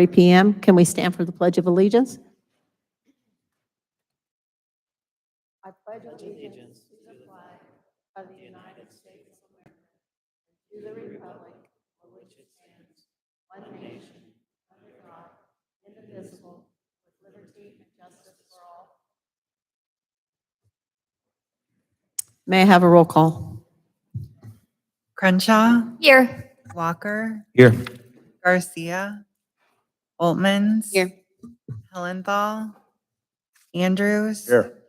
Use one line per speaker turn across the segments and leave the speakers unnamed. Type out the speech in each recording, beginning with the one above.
p.m. Can we stand for the Pledge of Allegiance? I pledge allegiance to the flag of the United States of America, to the republic for which it stands, one nation, under God, indivisible, with liberty and justice for all. May I have a roll call?
Crenshaw,
Here.
Walker,
Here.
Garcia, Oltmans,
Here.
Hellenthal, Andrews,
Here.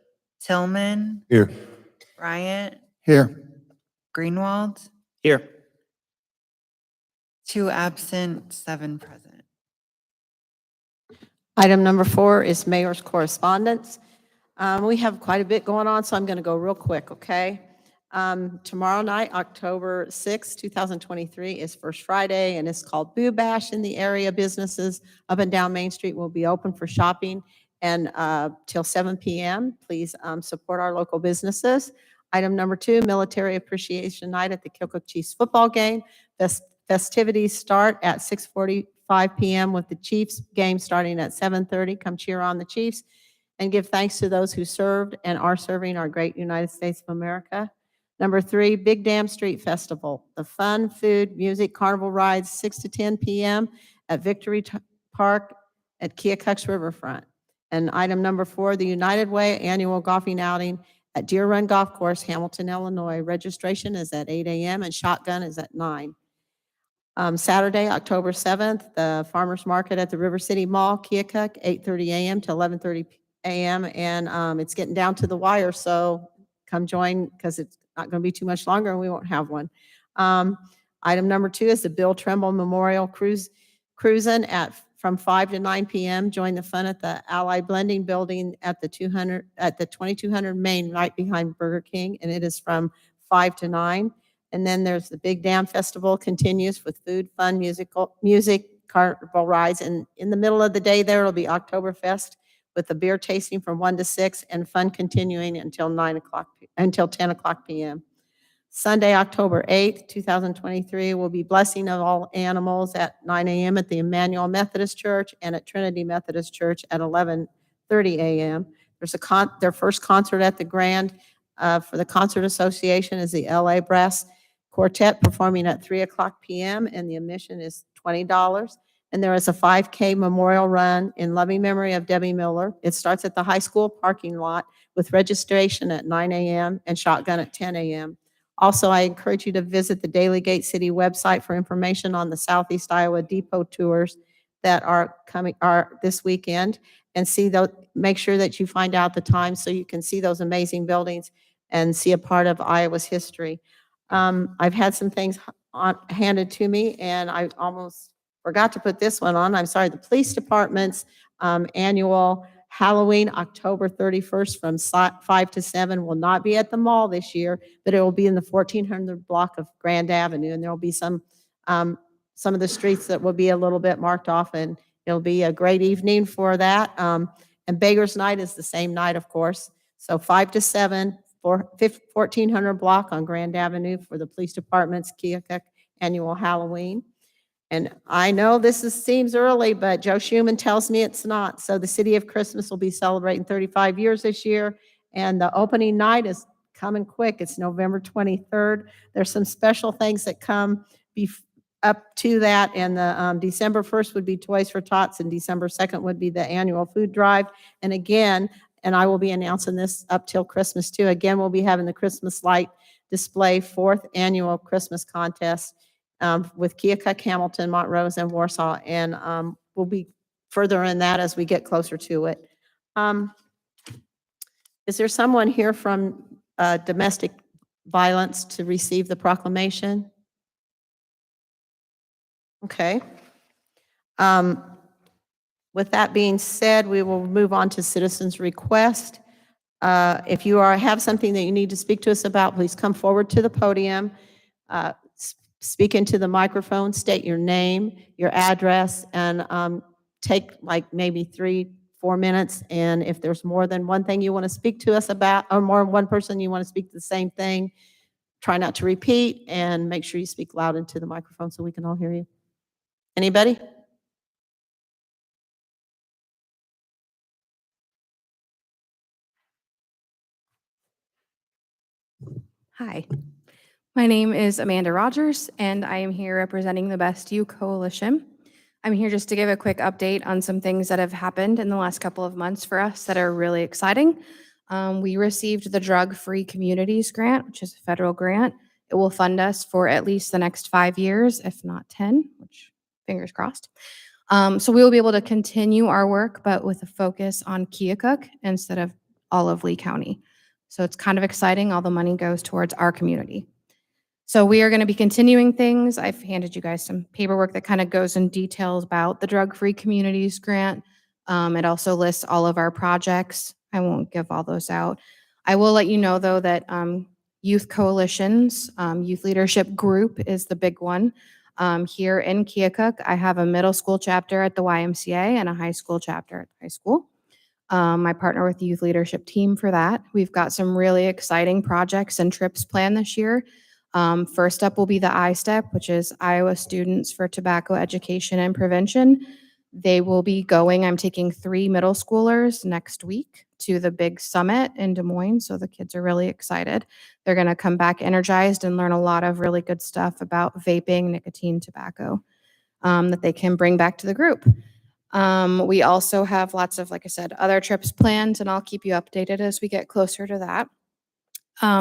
Tillman,
Here.
Bryant,
Here.
Greenwald,
Here.
2 absent, 7 present.
Item number 4 is mayor's correspondence. We have quite a bit going on, so I'm going to go real quick, okay? Tomorrow night, October 6, 2023, is First Friday, and it's called Boo Bash in the area. Businesses up and down Main Street will be open for shopping and till 7 p.m. Please support our local businesses. Item number 2, Military Appreciation Night at the Keokuk Chiefs football game. Festivities start at 6:45 p.m. with the Chiefs game starting at 7:30. Come cheer on the Chiefs and give thanks to those who served and are serving our great United States of America. Number 3, Big Dam Street Festival. The fun, food, music, carnival rides, 6 to 10 p.m. at Victory Park at Keokuk's Riverfront. And item number 4, the United Way Annual Golfing Outing at Deer Run Golf Course, Hamilton, Illinois. Registration is at 8 a.m. and shotgun is at 9. Saturday, October 7th, the Farmers Market at the River City Mall, Keokuk, 8:30 a.m. to 11:30 a.m. And it's getting down to the wire, so come join because it's not going to be too much longer and we won't have one. Item number 2 is the Bill Trimble Memorial Cruising from 5 to 9 p.m. Join the fun at the Allied Blending Building at the 2200 Main, right behind Burger King, and it is from 5 to 9. And then there's the Big Dam Festival continues with food, fun, music, carnival rides. And in the middle of the day there will be Oktoberfest with the beer tasting from 1 to 6 and fun continuing until 10 o'clock p.m. Sunday, October 8th, 2023 will be Blessing of All Animals at 9 a.m. at the Emmanuel Methodist Church and at Trinity Methodist Church at 11:30 a.m. There's their first concert at the Grand for the Concert Association is the LA Brass Quartet performing at 3 o'clock p.m. and the admission is $20. And there is a 5K memorial run in loving memory of Debbie Miller. It starts at the high school parking lot with registration at 9 a.m. and shotgun at 10 a.m. Also, I encourage you to visit the Daily Gate City website for information on the Southeast Iowa Depot tours that are this weekend, and make sure that you find out the time so you can see those amazing buildings and see a part of Iowa's history. I've had some things handed to me, and I almost forgot to put this one on. I'm sorry. The police department's annual Halloween, October 31st from 5 to 7 will not be at the mall this year, but it will be in the 1400 block of Grand Avenue, and there will be some of the streets that will be a little bit marked off, and it'll be a great evening for that. And Beggars Night is the same night, of course. So 5 to 7, 1400 block on Grand Avenue for the police department's Keokuk annual Halloween. And I know seems early, but Joe Schumann tells me it's not. So the City of Christmas will be celebrating 35 years this year, and the opening night is coming quick. It's November 23rd. There's some special things that come up to that, and the December 1st would be Toys for Tots, and December 2nd would be the annual food drive. And again, and I will be announcing this up till Christmas too. Again, we'll be having the Christmas light display, 4th annual Christmas contest with Keokuk, Hamilton, Montrose, and Warsaw. And we'll be further in that as we get closer to it. Is there someone here from domestic violence to receive the proclamation? Okay. With that being said, we will move on to citizens' request. If you have something that you need to speak to us about, please come forward to the podium, speak into the microphone, state your name, your address, and take like maybe 3-4 minutes. And if there's more than one thing you want to speak to us about, or more than one person you want to speak to the same thing, try not to repeat, and make sure you speak loud into the microphone so we can all hear you. Anybody?
Hi, my name is Amanda Rogers, and I am here representing the Best You Coalition. I'm here just to give a quick update on some things that have happened in the last couple of months for us that are really exciting. We received the Drug Free Communities Grant, which is a federal grant. It will fund us for at least the next 5 years, if not 10, which fingers crossed. So we will be able to continue our work, but with a focus on Keokuk instead of all of Lee County. So it's kind of exciting. All the money goes towards our community. So we are going to be continuing things. I've handed you guys some paperwork that kind of goes in details about the Drug Free Communities Grant. It also lists all of our projects. I won't give all those out. I will let you know, though, that youth coalitions, youth leadership group is the big one. Here in Keokuk, I have a middle school chapter at the YMCA and a high school chapter at the high school. I partner with the youth leadership team for that. We've got some really exciting projects and trips planned this year. First up will be the I-STEP, which is Iowa Students for Tobacco Education and Prevention. They will be going, I'm taking 3 middle schoolers next week to the big summit in Des Moines, so the kids are really excited. They're going to come back energized and learn a lot of really good stuff about vaping, nicotine, tobacco that they can bring back to the group. We also have lots of, like I said, other trips planned, and I'll keep you updated as we get closer to that.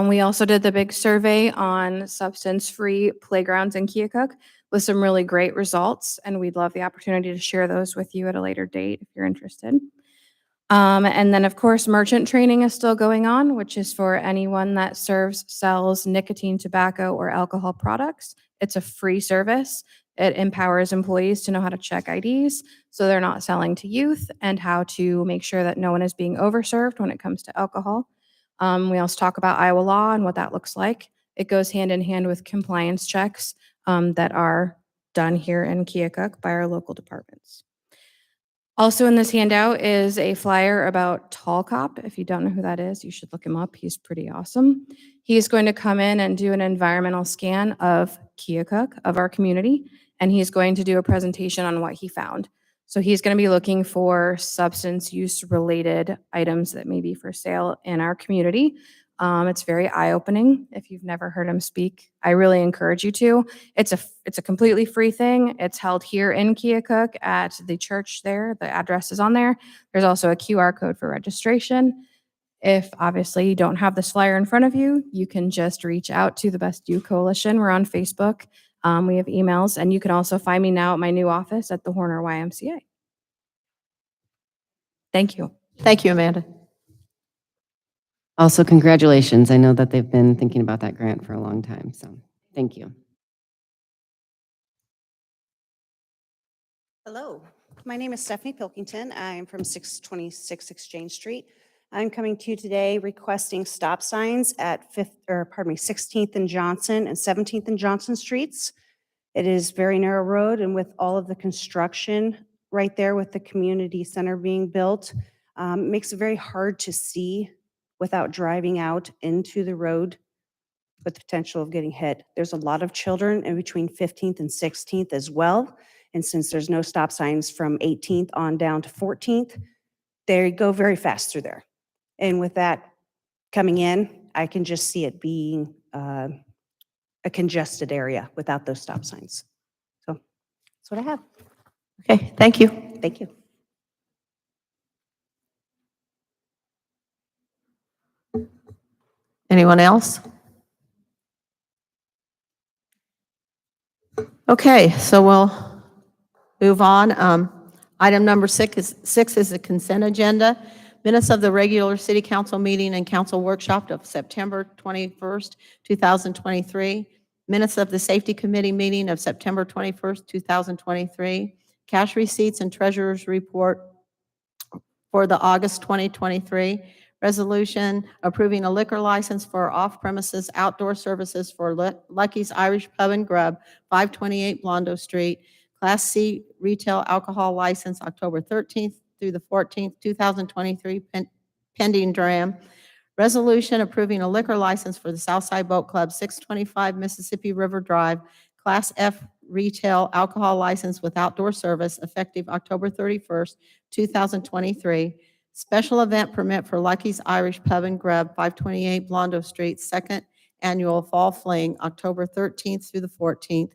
We also did the big survey on substance-free playgrounds in Keokuk with some really great results, and we'd love the opportunity to share those with you at a later date if you're interested. And then, of course, merchant training is still going on, which is for anyone that serves, sells nicotine, tobacco, or alcohol products. It's a free service. It empowers employees to know how to check IDs so they're not selling to youth, and how to make sure that no one is being overserved when it comes to alcohol. We also talk about Iowa law and what that looks like. It goes hand in hand with compliance checks that are done here in Keokuk by our local departments. Also in this handout is a flyer about Tall Cop. If you don't know who that is, you should look him up. He's pretty awesome. He's going to come in and do an environmental scan of Keokuk, of our community, and he's going to do a presentation on what he found. So he's going to be looking for substance use related items that may be for sale in our community. It's very eye-opening. If you've never heard him speak, I really encourage you to. It's a completely free thing. It's held here in Keokuk at the church there. The address is on there. There's also a QR code for registration. If obviously you don't have this flyer in front of you, you can just reach out to the Best You Coalition. We're on Facebook. We have emails, and you can also find me now at my new office at the Horner YMCA. Thank you.
Thank you, Amanda.
Also, congratulations. I know that they've been thinking about that grant for a long time, so thank you.
Hello, my name is Stephanie Pilkington. I am from 626 Exchange Street. I'm coming to you today requesting stop signs at 16th and Johnson and 17th and Johnson Streets. It is very narrow road, and with all of the construction right there with the community center being built, it makes it very hard to see without driving out into the road with the potential of getting hit. There's a lot of children in between 15th and 16th as well. And since there's no stop signs from 18th on down to 14th, they go very fast through there. And with that coming in, I can just see it being a congested area without those stop signs. So that's what I have.
Okay, thank you.
Thank you.
Anyone else? Okay, so we'll move on. Item number 6 is the consent agenda. Minutes of the regular city council meeting and council workshop of September 21st, 2023. Minutes of the safety committee meeting of September 21st, 2023. Cash receipts and treasurer's report for the August 2023 resolution approving a liquor license for off-premises outdoor services for Lucky's Irish Pub and Grub, 528 Blondo Street, Class C retail alcohol license, October 13th through the 14th, 2023, pending DRAM. Resolution approving a liquor license for the Southside Boat Club, 625 Mississippi River Drive, Class F retail alcohol license with outdoor service, effective October 31st, 2023. Special event permit for Lucky's Irish Pub and Grub, 528 Blondo Street, second Annual Fall Fling, October 13th through the 14th,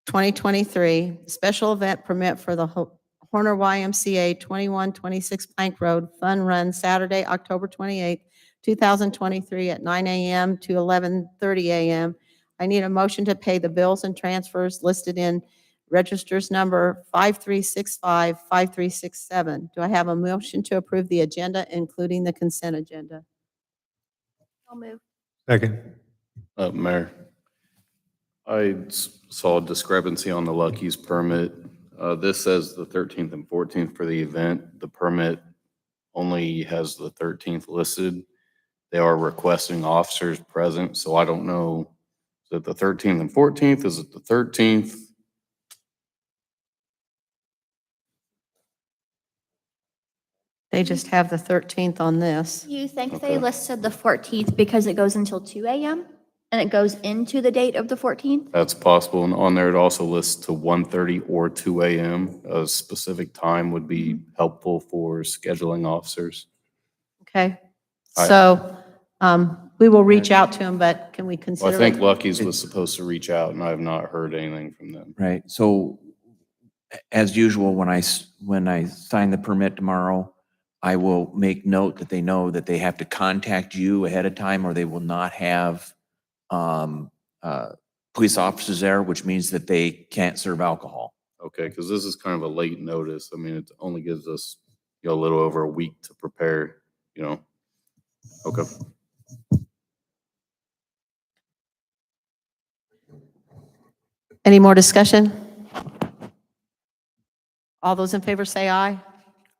2023. Special event permit for the Horner YMCA 2126 Plank Road Fun Run, Saturday, October 28th, 2023 at 9 a.m. to 11:30 a.m. I need a motion to pay the bills and transfers listed in registers number 5365, 5367. Do I have a motion to approve the agenda, including the consent agenda?
I'll move.
Second.
Mayor, saw a discrepancy on the Lucky's permit. This says the 13th and 14th for the event. The permit only has the 13th listed. They are requesting officers present, so I don't know, is it the 13th and 14th? Is it the 13th?
They just have the 13th on this.
You think
Okay.
they listed the 14th because it goes until 2 a.m. and it goes into the date of the 14th?
That's possible. And on there, it also lists to 1:30 or 2 a.m. A specific time would be helpful for scheduling officers.
Okay?
I-
So we will reach out to them, but can we
Well,
consider
I think
it?
Lucky's was supposed to reach out, and I have not heard anything from them.
Right, so as usual, when I sign the permit tomorrow, I will make note that they know that they have to contact you ahead of time or they will not have police officers there, which means that they can't serve alcohol.
Okay, because this is kind of a late notice. I mean, it only gives us, a little over a week to prepare. Okay.
Any more discussion? All those in favor say aye.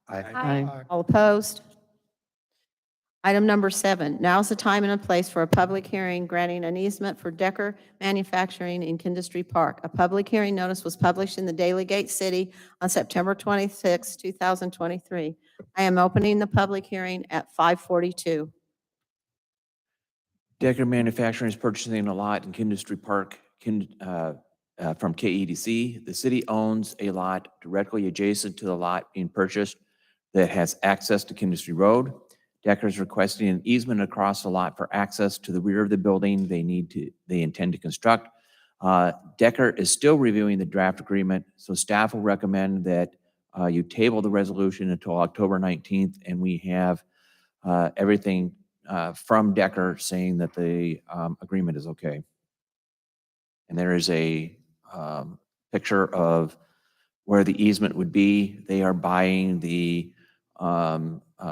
Aye.
All opposed? Item number 7, now is the time and a place for a public hearing granting an easement for Decker Manufacturing in Industry Park. A public hearing notice was published in the Daily Gate City on September 26, 2023. I am opening the public hearing at 5:42.
Decker Manufacturing is purchasing a lot in Industry Park from KEDC. The city owns a lot directly adjacent to the lot being purchased that has access to Industry Road. Decker is requesting an easement across the lot for access to the rear of the building they intend to construct. Decker is still reviewing the draft agreement, so staff will recommend that you table the resolution until October 19th, and we have everything from Decker saying that the agreement is okay. And there is a picture of where the easement would be. They are buying the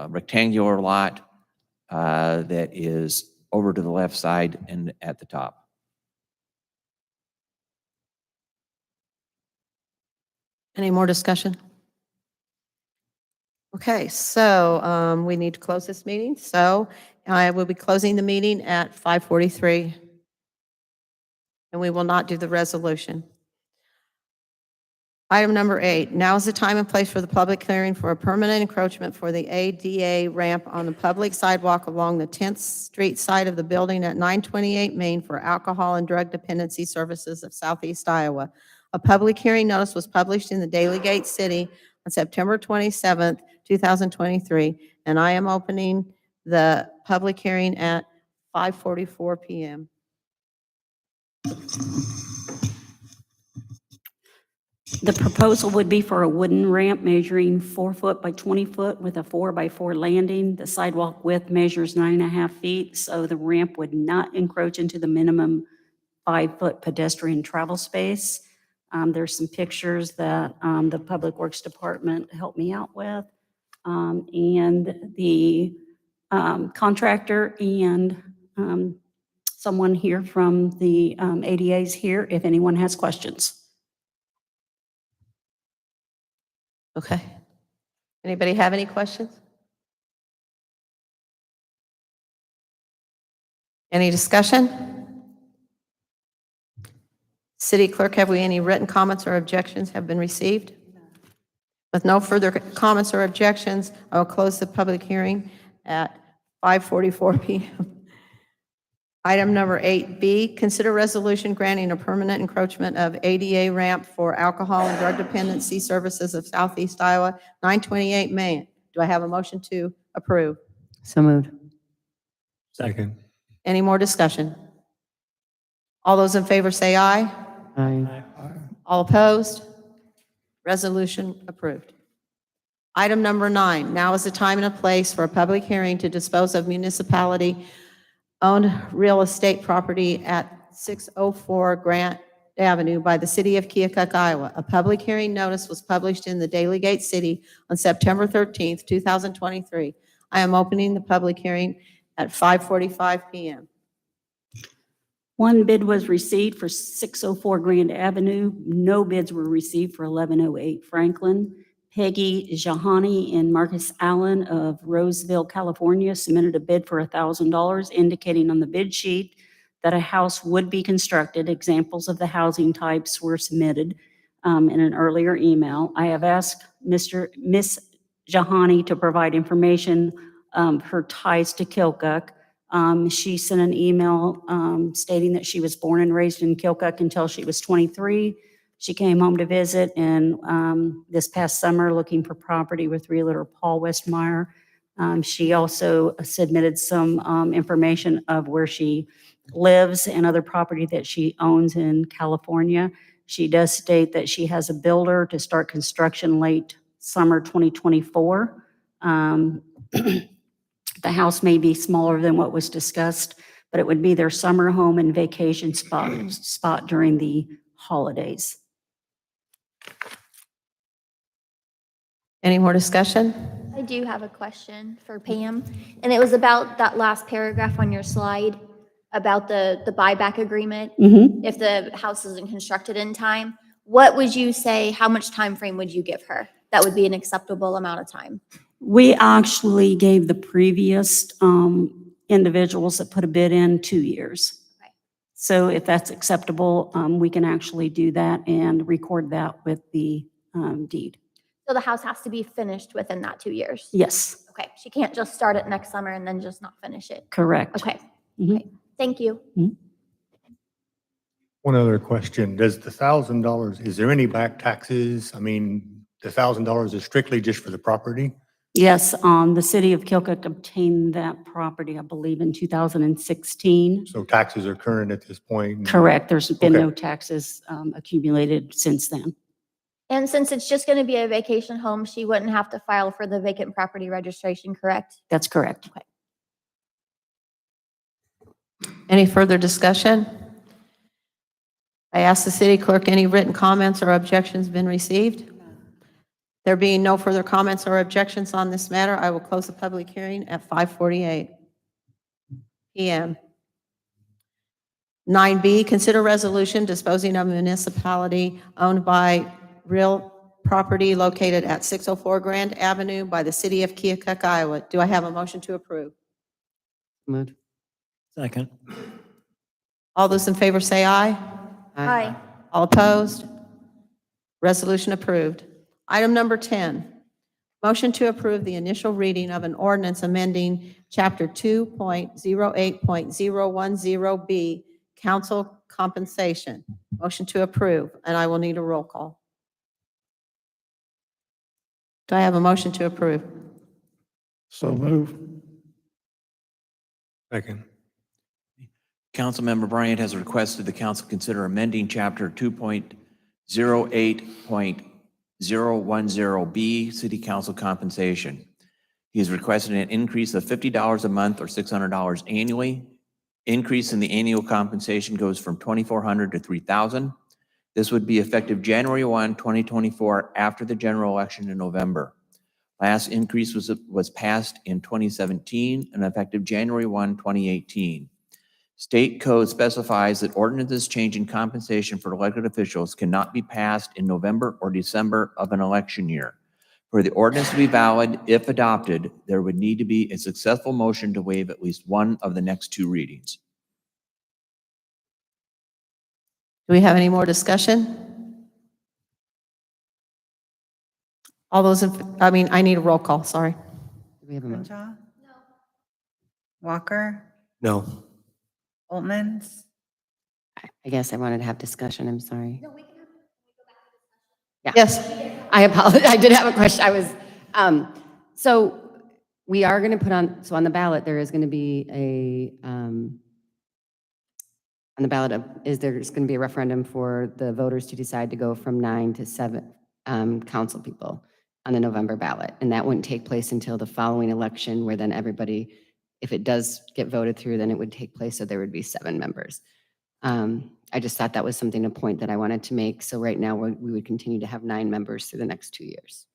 rectangular lot that is over to the left side and at the top.
Any more discussion? Okay, so we need to close this meeting. So I will be closing the meeting at 5:43. And we will not do the resolution. Item number 8, now is the time and place for the public hearing for a permanent encroachment for the ADA ramp on the public sidewalk along the 10th Street side of the building at 928 Main for alcohol and drug dependency services of Southeast Iowa. A public hearing notice was published in the Daily Gate City on September 27th, 2023, and I am opening the public hearing at 5:44 p.m.
The proposal would be for a wooden ramp measuring 4 foot by 20 foot with a 4 by 4 landing. The sidewalk width measures 9.5 feet, so the ramp would not encroach into the minimum 5-foot pedestrian travel space. There's some pictures that the Public Works Department helped me out with. And the contractor and someone here from the ADA is here if anyone has questions.
Okay. Anybody have any questions? Any discussion? City Clerk, have we any written comments or objections have been received? With no further comments or objections, I will close the public hearing at 5:44 p.m. Item number 8B, consider resolution granting a permanent encroachment of ADA ramp for alcohol and drug dependency services of Southeast Iowa, 928 Main. Do I have a motion to approve?
So moved.
Second.
Any more discussion? All those in favor say aye.
Aye.
All opposed? Resolution approved. Item number 9, now is the time and a place for a public hearing to dispose of municipality-owned real estate property at 604 Grant Avenue by the City of Keokuk, Iowa. A public hearing notice was published in the Daily Gate City on September 13th, 2023. I am opening the public hearing at 5:45 PM.
One bid was received for 604 Grand Avenue. No bids were received for 1108 Franklin. Peggy Jahani and Marcus Allen of Roseville, California submitted a bid for $1,000, indicating on the bid sheet that a house would be constructed. Examples of the housing types were submitted in an earlier email. I have asked Miss Jahani to provide information, her ties to Keokuk. She sent an email stating that she was born and raised in Keokuk until she was 23. She came home to visit and this past summer looking for property with Realtor Paul Westmeyer. She also submitted some information of where she lives and other property that she owns in California. She does state that she has a builder to start construction late summer 2024. The house may be smaller than what was discussed, but it would be their summer home and vacation spot during the holidays.
Any more discussion?
I do have a question for Pam, and it was about that last paragraph on your slide about the buyback agreement. If the house isn't constructed in time, what would you say, how much time frame would you give her? That would be an acceptable amount of time.
We actually gave the previous individuals that put a bid in 2 years.
Okay.
So if that's acceptable, we can actually do that and record that with the deed.
So the house has to be finished within that 2 years?
Yes,
Okay, she can't just start it next summer and then just not finish it?
correct.
Okay,
Mhm.
okay, thank you.
One other question, does the $1,000, is there any back taxes? I mean, the $1,000 is strictly just for the property?
Yes, the city of Keokuk obtained that property, I believe, in 2016.
So taxes are current at this point?
Correct. There's been
Okay.
no taxes accumulated since then.
And since it's just going to be a vacation home, she wouldn't have to file for the vacant property registration, correct?
That's correct.
Any further discussion? I ask the city clerk, any written comments or objections been received? There being no further comments or objections on this matter, I will close the public hearing at 5:48 PM. 9B, consider resolution disposing of municipality owned by real property located at 604 Grand Avenue by the City of Keokuk, Iowa. Do I have a motion to approve?
Moved.
Second.
All those in favor say aye.
Aye.
All opposed? Resolution approved. Item number 10, motion to approve the initial reading of an ordinance amending Chapter 2.08.010B, council compensation. Motion to approve, and I will need a roll call. Do I have a motion to approve?
So move.
Second.
Councilmember Bryant has requested the council consider amending Chapter 2.08.010B, City Council Compensation. He is requesting an increase of $50 a month or $600 annually. Increase in the annual compensation goes from $2,400 to $3,000. This would be effective January 1, 2024, after the general election in November. Last increase was passed in 2017 and effective January 1, 2018. State code specifies that ordinances changing compensation for elected officials cannot be passed in November or December of an election year. For the ordinance to be valid, if adopted, there would need to be a successful motion to waive at least one of the next two readings.
Do we have any more discussion? All those I need a roll call, sorry.
Do we have a motion?
Crenshaw? No. Walker?
No.
Oltmans?
I guess I wanted to have discussion, I'm sorry. Yeah.
Yes.
I apologize, I did have a question, so we are going to put on, so on the ballot, there is going to be on the ballot is there's going to be a referendum for the voters to decide to go from 9 to 7 council people on the November ballot. And that wouldn't take place until the following election, where then everybody, if it does get voted through, then it would take place, so there would be 7 members. I just thought that was something, a point that I wanted to make. So right now, we would continue to have 9 members through the next 2 years.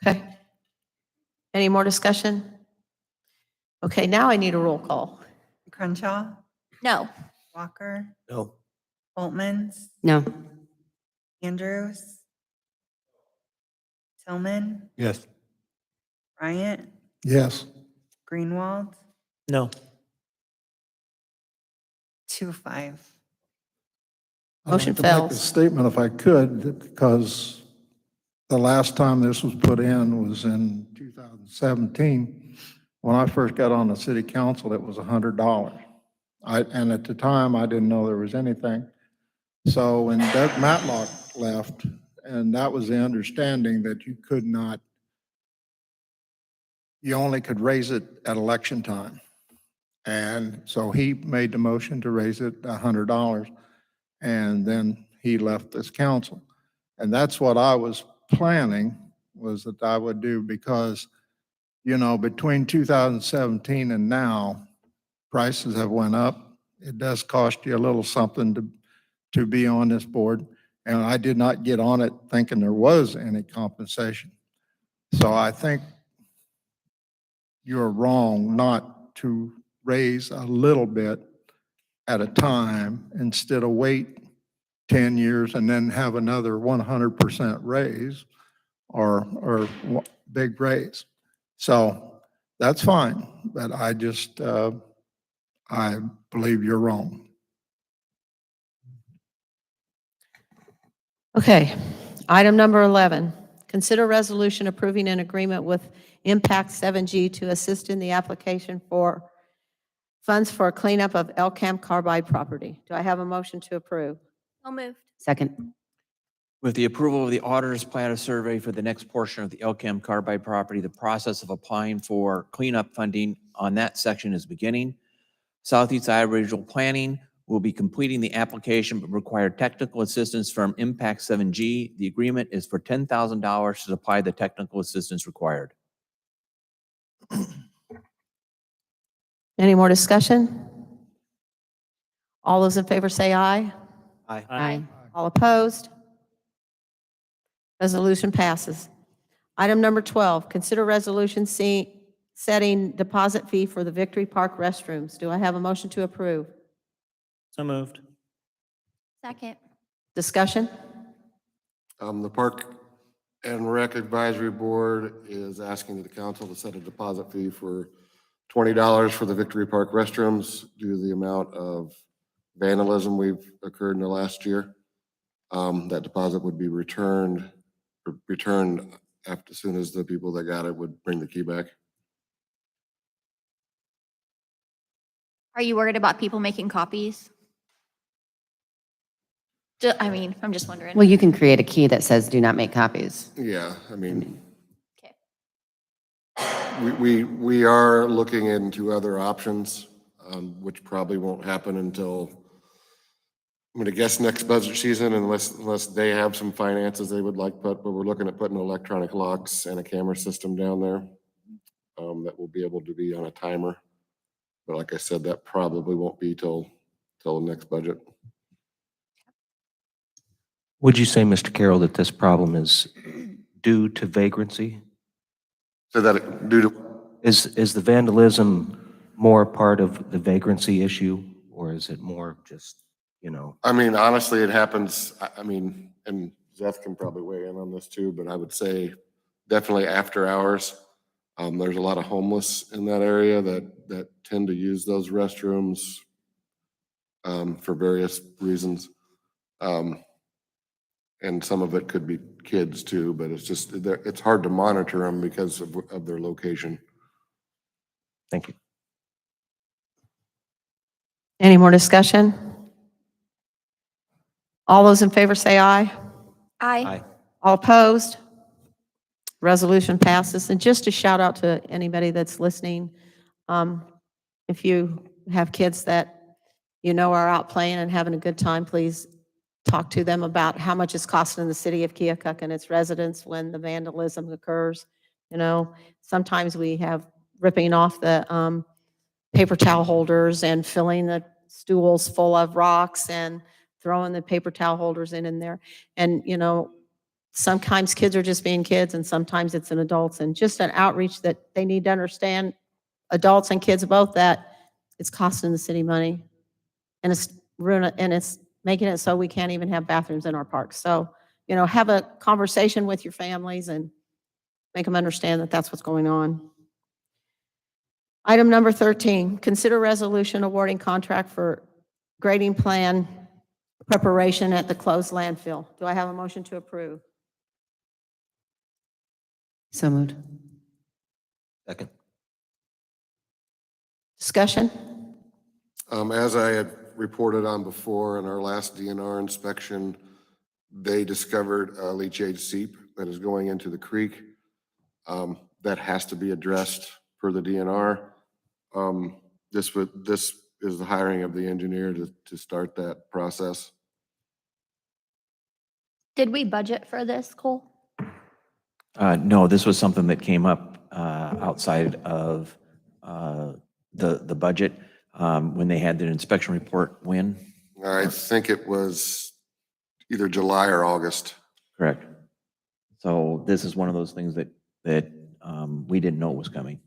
Okay. Any more discussion? Okay, now I need a roll call.
Crenshaw,
No.
Walker,
No.
Oltmans,
No,
Andrews, Tillman,
Yes.
Bryant,
Yes.
Greenwald,
No.
2-5.
Motion
I'd like to make a
fails.
statement if I could, because the last time this was put in was in 2017. When I first got on the city council, it was $100. And at the time, I didn't know there was anything. So when Doug Matlock left, and that was the understanding that you could not, you only could raise it at election time. And so he made the motion to raise it $100, and then he left this council. And that's what I was planning, was that I would do, because, you know, between 2017 and now, prices have went up. It does cost you a little something to be on this board. And I did not get on it thinking there was any compensation. So I think you're wrong not to raise a little bit at a time instead of wait 10 years and then have another 100% raise or big raise. So that's fine, but I just, I believe you're wrong.
Okay, item number 11, consider resolution approving an agreement with Impact 7G to assist in the application for funds for cleanup of Elkham Carbide property. Do I have a motion to approve?
So moved.
second.
With the approval of the auditor's plan of survey for the next portion of the Elkham Carbide property, the process of applying for cleanup funding on that section is beginning. Southeast Iowa Regional Planning will be completing the application but require technical assistance from Impact 7G. The agreement is for $10,000 to supply the technical assistance required.
Any more discussion? All those in favor say aye.
Aye.
All opposed? Resolution passes. Item number 12, consider resolution setting deposit fee for the Victory Park restrooms. Do I have a motion to approve?
So moved.
Second.
Discussion?
The Park and Rec Advisory Board is asking the council to set a deposit fee for $20 for the Victory Park restrooms due to the amount of vandalism we've occurred in the last year. That deposit would be returned after, as soon as the people that got it would bring the key back.
Are you worried about people making copies? I mean, I'm just wondering.
Well, you can create a key that says do not make copies.
Yeah, I mean,
Okay.
we are looking into other options, which probably won't happen until, I'm gonna guess, next budget season, unless they have some finances they would like, but we're looking at putting electronic locks and a camera system down there that will be able to be on a timer. But like I said, that probably won't be till the next budget.
Would you say, Mr. Carroll, that this problem is due to vagrancy?
So that due to,
Is the vandalism more part of the vagrancy issue, or is it more just, you know?
I mean, honestly, it happens, I mean, and Zeth can probably weigh in on this too, but I would say definitely after hours. There's a lot of homeless in that area that tend to use those restrooms for various reasons. And some of it could be kids too, but it's hard to monitor them because of their location.
Thank you.
Any more discussion? All those in favor say aye.
Aye.
All opposed? Resolution passes. And just a shout out to anybody that's listening. If you have kids that, are out playing and having a good time, please talk to them about how much it's costing the city of Keokuk and its residents when the vandalism occurs. Sometimes we have ripping off the paper towel holders and filling the stools full of rocks and throwing the paper towel holders in there. And, sometimes kids are just being kids and sometimes it's an adults, and just an outreach that they need to understand, adults and kids both, that it's costing the city money and it's ruining, and it's making it so we can't even have bathrooms in our parks. So, have a conversation with your families and make them understand that that's what's going on. Item number 13, consider resolution awarding contract for grading plan preparation at the closed landfill. Do I have a motion to approve?
So moved.
Second.
Discussion?
As I had reported on before, in our last DNR inspection, they discovered a leachate seep that is going into the creek. That has to be addressed per the DNR. This is the hiring of the engineer to start that process.
Did we budget for this, Cole?
No, this was something that came up outside of the budget when they had their inspection report. When?
I think it was either July or August.
Correct. So this is one of those things that we didn't know was coming.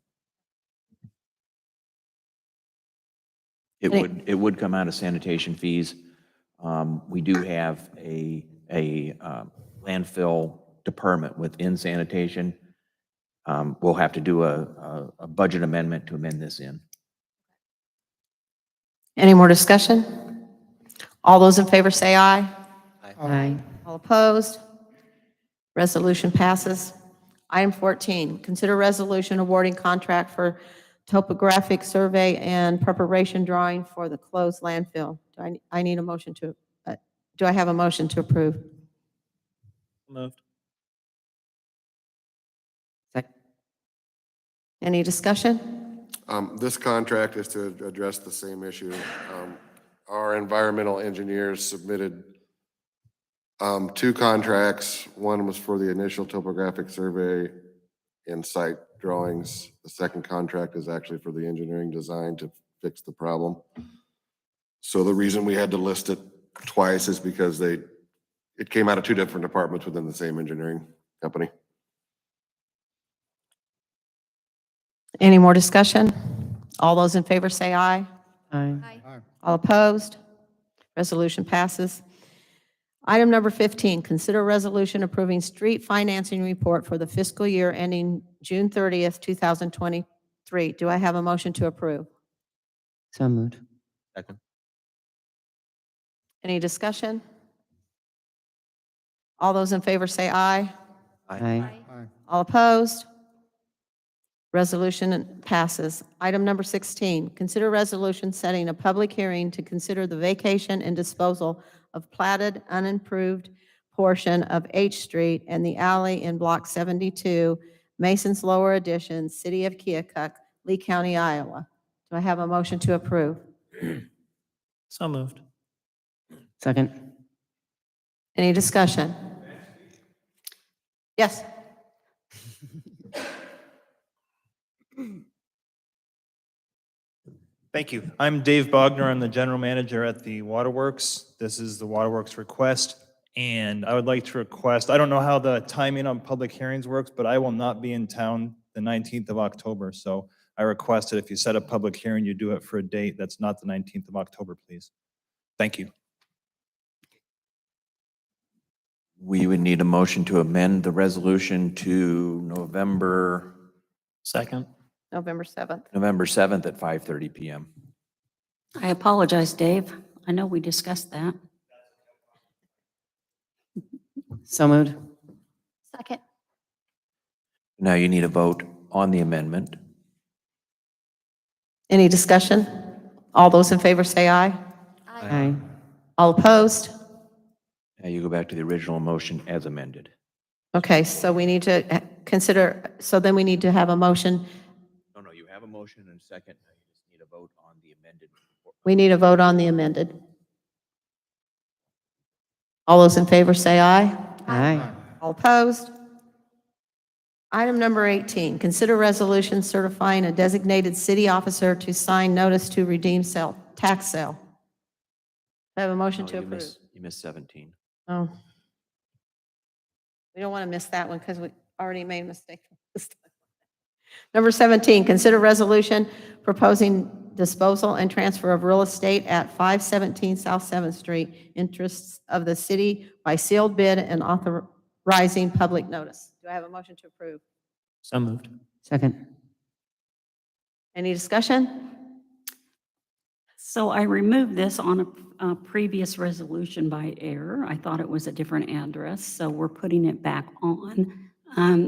It would come out of sanitation fees. We do have a landfill department within sanitation. We'll have to do a budget amendment to amend this in.
Any more discussion? All those in favor say aye.
Aye.
All opposed? Resolution passes. Item 14, consider resolution awarding contract for topographic survey and preparation drawing for the closed landfill. I need a motion to, do I have a motion to approve?
Moved.
Second.
Any discussion?
This contract is to address the same issue. Our environmental engineers submitted two contracts. One was for the initial topographic survey and site drawings. The second contract is actually for the engineering design to fix the problem. So the reason we had to list it twice is because it came out of two different departments within the same engineering company.
Any more discussion? All those in favor say aye.
Aye.
All opposed? Resolution passes. Item number 15, consider resolution approving street financing report for the fiscal year ending June 30th, 2023. Do I have a motion to approve?
So moved.
Second.
Any discussion? All those in favor say aye.
Aye.
All opposed? Resolution passes. Item number 16, consider resolution setting a public hearing to consider the vacation and disposal of platted, unimproved portion of H Street and the alley in Block 72, Mason's Lower Addition, City of Keokuk, Lee County, Iowa. Do I have a motion to approve?
So moved.
Second.
Any discussion? Yes.
Thank you. I'm Dave Bogner. I'm the general manager at the Waterworks. This is the Waterworks request. And I would like to request, I don't know how the timing on public hearings works, but I will not be in town the 19th of October. So I request that if you set a public hearing, you do it for a date that's not the 19th of October, please. Thank you.
We would need a motion to amend the resolution to November
November 7th.
7th at 5:30 PM.
I apologize, Dave. I know we discussed that.
So moved.
Second.
Now you need a vote on the amendment.
Any discussion? All those in favor say aye.
Aye.
All opposed?
Now you go back to the original motion as amended.
Okay, so we need to consider, so then we need to have a motion.
No, you have a motion and a second. Now you just need a vote on the amended
We need a vote on the amended. All those in favor say aye.
Aye.
All opposed? Item number 18, consider resolution certifying a designated city officer to sign notice to redeem tax sale. I have a motion
Oh,
to approve.
You missed 17.
Oh. We don't want to miss that one because we already made a mistake this time. Number 17, consider resolution proposing disposal and transfer of real estate at 517 South 7th Street, interests of the city by sealed bid and authorizing public notice. Do I have a motion to approve?
So moved.
Second.
Any discussion?
So I removed this on a previous resolution by error. I thought it was a different address, so we're putting it back on.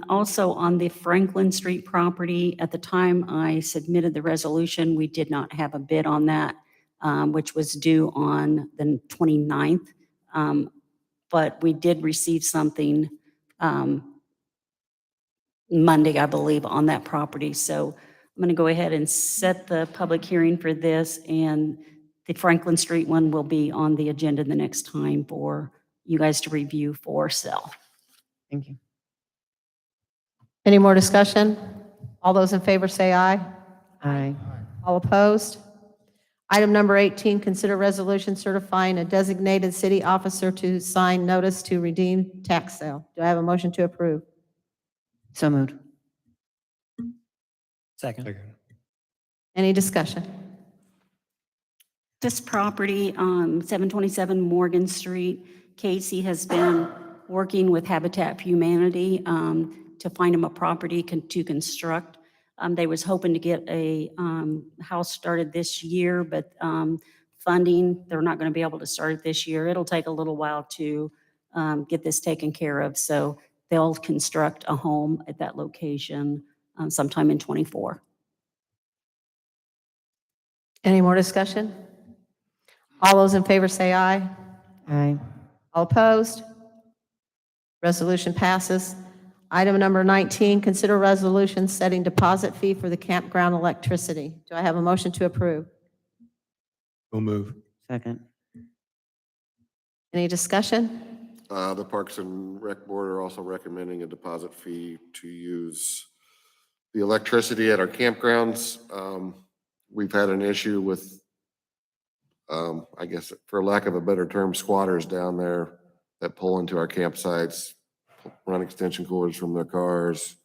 Also on the Franklin Street property, at the time I submitted the resolution, we did not have a bid on that, which was due on the 29th. But we did receive something Monday, I believe, on that property. So I'm going to go ahead and set the public hearing for this, and the Franklin Street one will be on the agenda the next time for you guys to review for sale.
Thank you.
Any more discussion? All those in favor say aye.
Aye.
All opposed? Item number 18, consider resolution certifying a designated city officer to sign notice to redeem tax sale. Do I have a motion to approve?
So moved.
Second.
Any discussion?
This property, 727 Morgan Street, Casey has been working with Habitat for Humanity to find him a property to construct. They was hoping to get a house started this year, but funding, they're not going to be able to start it this year. It'll take a little while to get this taken care of. So they'll construct a home at that location sometime in '24.
Any more discussion? All those in favor say aye.
Aye.
All opposed? Resolution passes. Item number 19, consider resolution setting deposit fee for the campground electricity. Do I have a motion to approve?
So move.
Second.
Any discussion?
The Parks and Rec Board are also recommending a deposit fee to use the electricity at our campgrounds. We've had an issue with, I guess, for lack of a better term, squatters down there that pull into our campsites, run extension cords from their cars,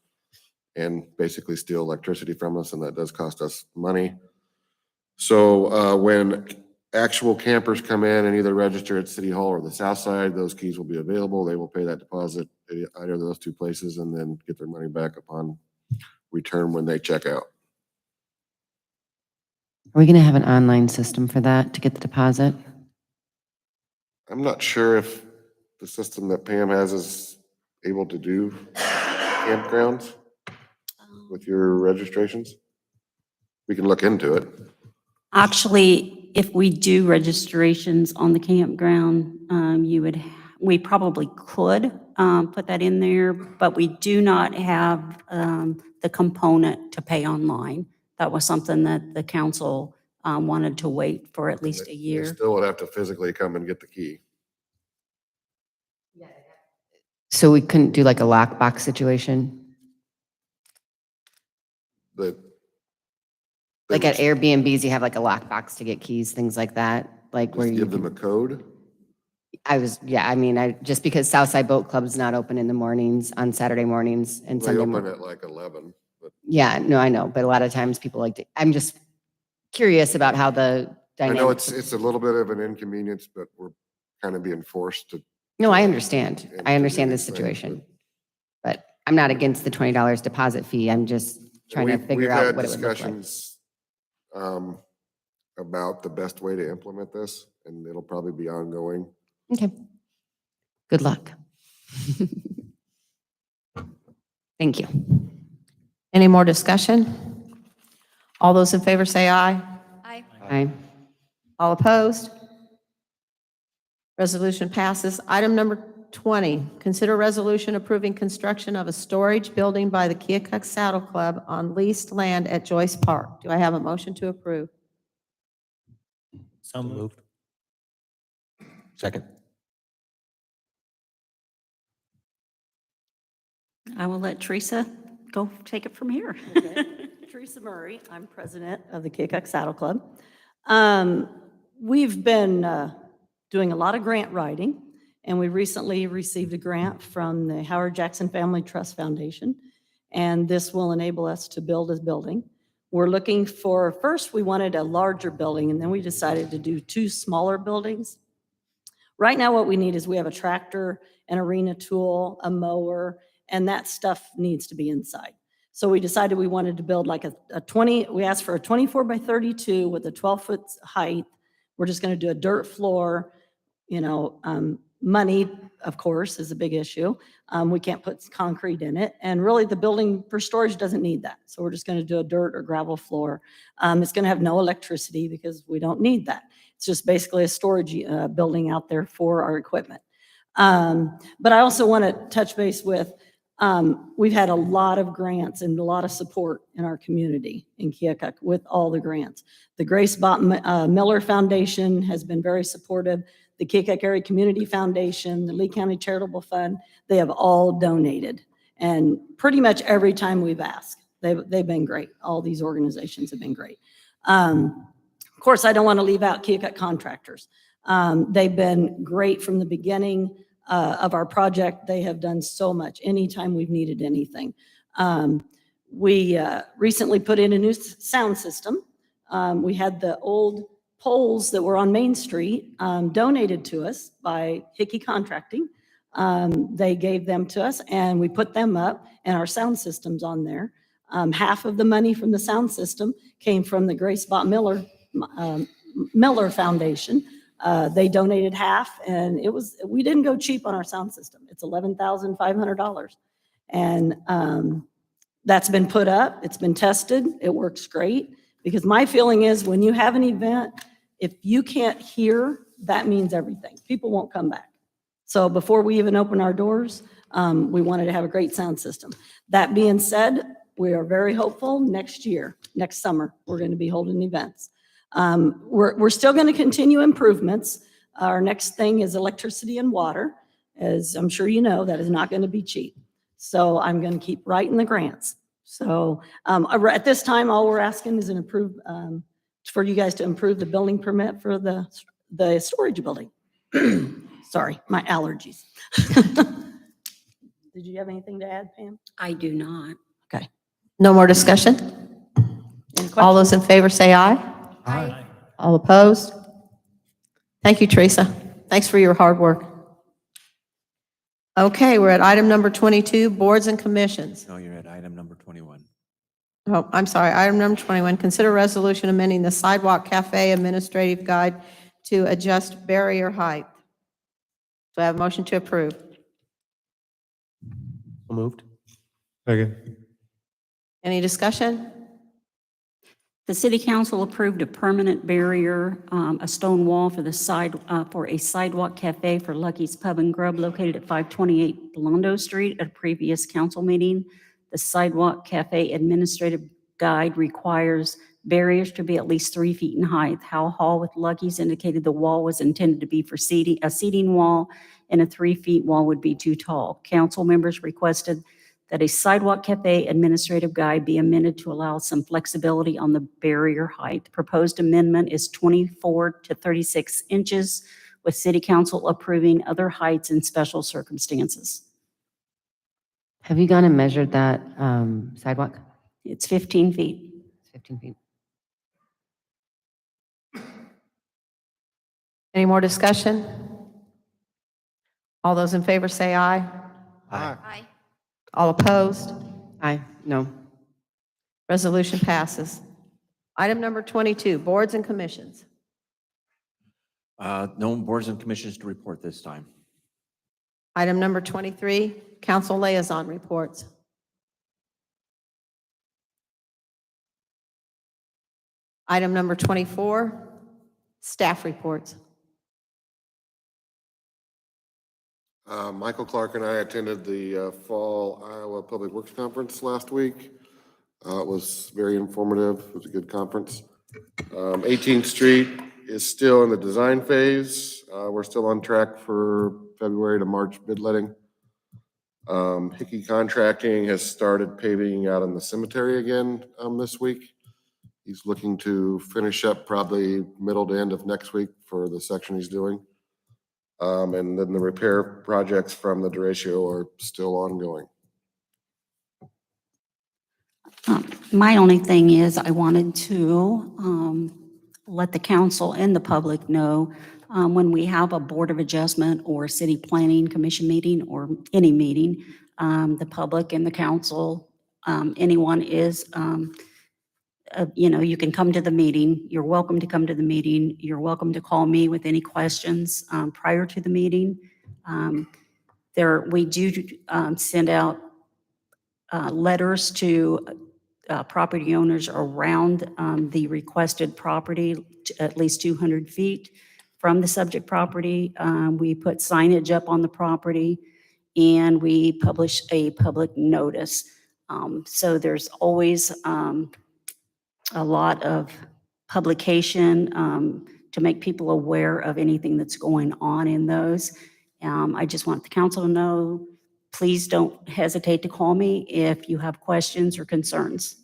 and basically steal electricity from us, and that does cost us money. So when actual campers come in and either register at City Hall or the South Side, those keys will be available. They will pay that deposit at either of those two places and then get their money back upon return when they check out.
Are we going to have an online system for that to get the deposit?
I'm not sure if the system that Pam has is able to do campgrounds with your registrations. We can look into it.
Actually, if we do registrations on the campground, we probably could put that in there, but we do not have the component to pay online. That was something that the council wanted to wait for at least a
They
year.
still would have to physically come and get the key.
So we couldn't do like a lockbox situation?
But
Like at Airbnbs, you have like a lockbox to get keys, things like that? Like where
just
you
give them a code.
just because Southside Boat Club's not open in the mornings, on Saturday mornings and
They
Sunday
open
mornings.
at like 11, but
Yeah, no, I know, but a lot of times people like to, I'm just curious about how the
I know
dynamics.
it's a little bit of an inconvenience, but we're kind of being forced to.
No, I understand.
and
I
to
understand
do
the
these things,
situation. But I'm not against the $20 deposit fee. I'm just trying to figure out what it would look like.
We've had discussions about the best way to implement this, and it'll probably be ongoing.
Okay. Good luck. Thank you.
Any more discussion? All those in favor say aye.
Aye.
Aye.
All opposed? Resolution passes. Item number 20, consider resolution approving construction of a storage building by the Keokuk Saddle Club on leased land at Joyce Park. Do I have a motion to approve?
So moved.
Second.
I will let Teresa go take it from here.
Teresa Murray, I'm president of the Keokuk Saddle Club. We've been doing a lot of grant writing, and we recently received a grant from the Howard Jackson Family Trust Foundation, and this will enable us to build a building. We're looking for, first we wanted a larger building, and then we decided to do 2 smaller buildings. Right now what we need is we have a tractor, an arena tool, a mower, and that stuff needs to be inside. So we decided we wanted to build like we asked for a 24 by 32 with a 12-foot height. We're just going to do a dirt floor. Money, of course, is a big issue. We can't put concrete in it. And really the building for storage doesn't need that. So we're just going to do a dirt or gravel floor. It's going to have no electricity because we don't need that. It's just basically a storage building out there for our equipment. But I also want to touch base with, we've had a lot of grants and a lot of support in our community in Keokuk with all the grants. The Grace Bott Miller Foundation has been very supportive. The Keokuk Area Community Foundation, the Lee County Charitable Fund, they have all donated. And pretty much every time we've asked, they've been great. All these organizations have been great. Of course, I don't want to leave out Keokuk contractors. They've been great from the beginning of our project. They have done so much anytime we've needed anything. We recently put in a new sound system. We had the old poles that were on Main Street donated to us by Hickey Contracting. They gave them to us and we put them up and our sound system's on there. Half of the money from the sound system came from the Grace Bott Miller Foundation. They donated half and we didn't go cheap on our sound system. It's $11,500. And that's been put up, it's been tested, it works great. Because my feeling is when you have an event, if you can't hear, that means everything. People won't come back. So before we even open our doors, we wanted to have a great sound system. That being said, we are very hopeful next summer, we're going to be holding events. We're still going to continue improvements. Our next thing is electricity and water. As I'm sure you know, that is not going to be cheap. So I'm going to keep writing the grants. So at this time, all we're asking is for you guys to improve the building permit for the storage building. Sorry, my allergies. Did you have anything to add, Pam?
I do not.
Okay.
No more discussion?
Any
All
questions?
those in favor say aye.
Aye.
All opposed? Thank you, Teresa. Thanks for your hard work. Okay, we're at item number 22, boards and commissions.
No, you're at item number 21.
Oh, I'm sorry, item number 21, consider resolution amending the sidewalk cafe administrative guide to adjust barrier height. Do I have a motion to approve?
So moved.
Second.
Any discussion?
The city council approved a permanent barrier, a stone wall for for a sidewalk cafe for Lucky's Pub and Grub located at 528 Blondo Street at a previous council meeting. The sidewalk cafe administrative guide requires barriers to be at least 3 feet in height. Hal Hall with Lucky's indicated the wall was intended to be for a seating wall, and a 3 feet wall would be too tall. Council members requested that a sidewalk cafe administrative guide be amended to allow some flexibility on the barrier height. The proposed amendment is 24 to 36 inches, with city council approving other heights in special circumstances.
Have you gone and measured that sidewalk?
It's 15 feet.
15 feet.
Any more discussion? All those in favor say aye.
Aye.
All opposed?
Aye. No.
Resolution passes. Item number 22, boards and commissions.
No boards and commissions to report this time.
Item number 23, council liaison reports. Item number 24, staff reports.
Michael Clark and I attended the Fall Iowa Public Works Conference last week. It was very informative. It was a good conference. 18th Street is still in the design phase. We're still on track for February to March bid letting. Hickey Contracting has started paving out in the cemetery again this week. He's looking to finish up probably middle to end of next week for the section he's doing. And then the repair projects from the derecho are still ongoing.
My only thing is I wanted to let the council and the public know when we have a Board of Adjustment or City Planning Commission meeting or any meeting, the public and the council, anyone is, you can come to the meeting. You're welcome to come to the meeting. You're welcome to call me with any questions prior to the meeting. We do send out letters to property owners around the requested property, at least 200 feet from the subject property. We put signage up on the property, and we publish a public notice. So there's always a lot of publication to make people aware of anything that's going on in those. I just want the council to know, please don't hesitate to call me if you have questions or concerns.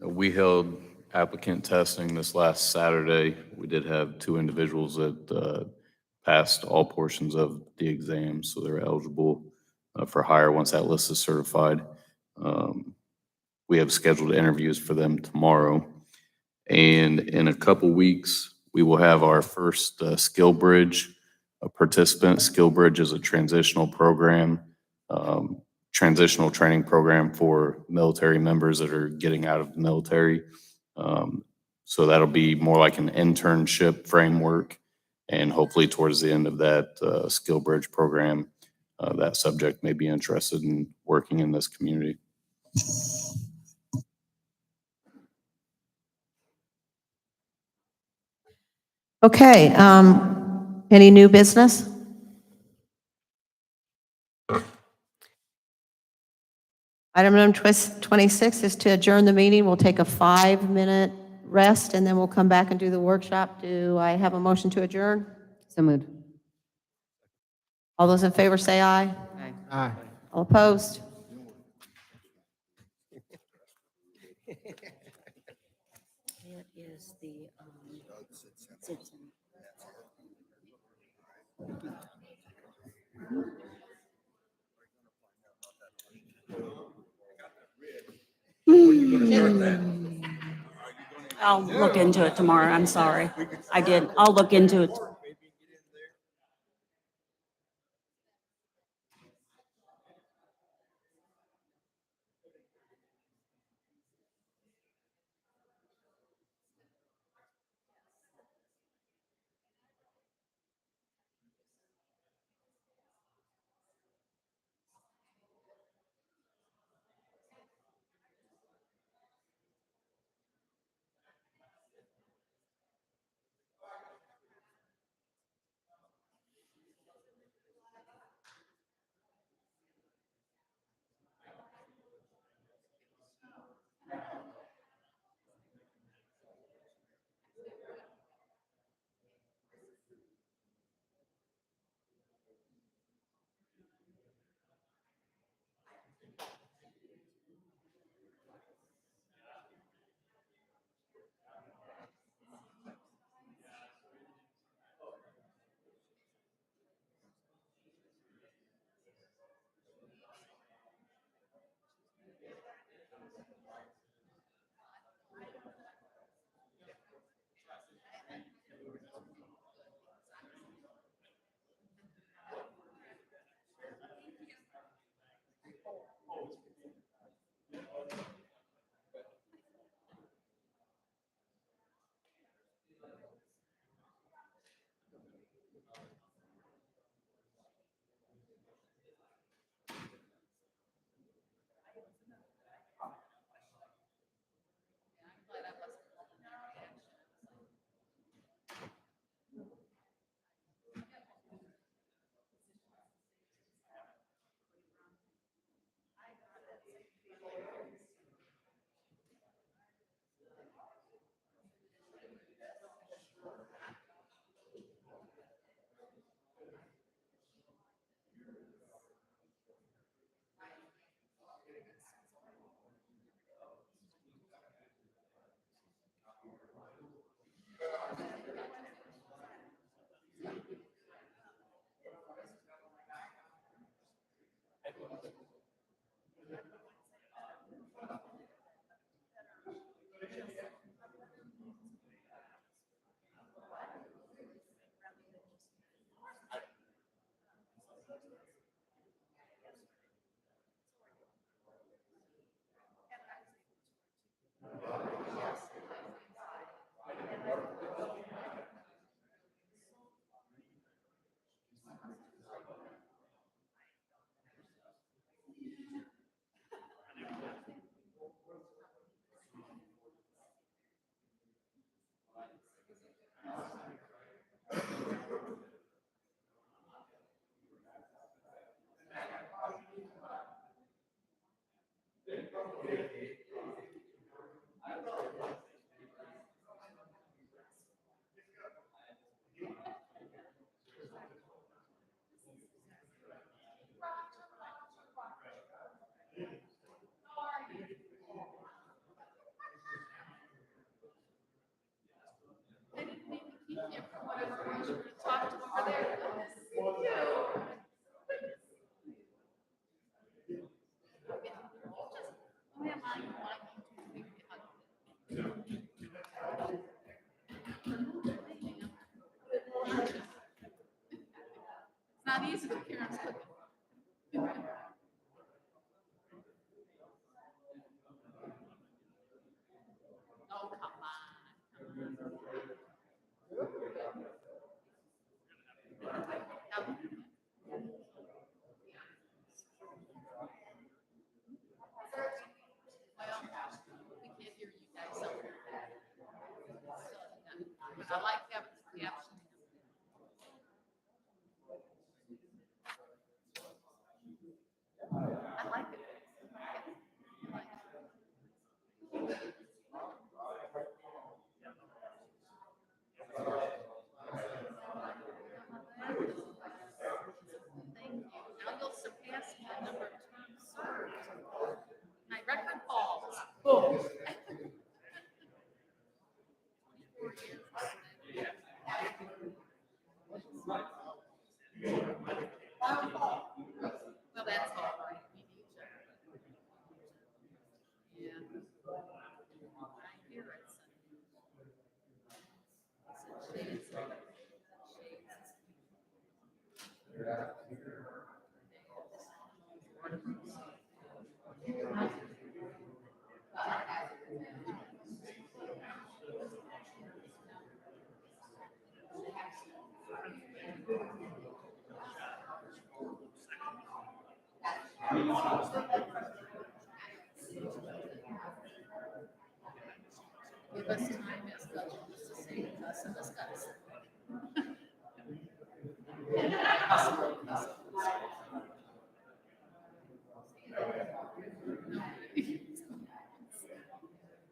We held applicant testing this last Saturday. We did have 2 individuals that passed all portions of the exam, so they're eligible for hire once that list is certified. We have scheduled interviews for them tomorrow. And in a couple weeks, we will have our first Skill Bridge participant. Skill Bridge is a transitional program, transitional training program for military members that are getting out of the military. So that'll be more like an internship framework. And hopefully towards the end of that Skill Bridge program, that subject may be interested in working in this community.
Okay, any new business? Item number 26 is to adjourn the meeting. We'll take a 5-minute rest, and then we'll come back and do the workshop. Do I have a motion to adjourn?
So moved.
All those in favor say aye.
Aye.
All opposed?
It is the I'll look into it tomorrow. I'm sorry. I did. I'll look into it.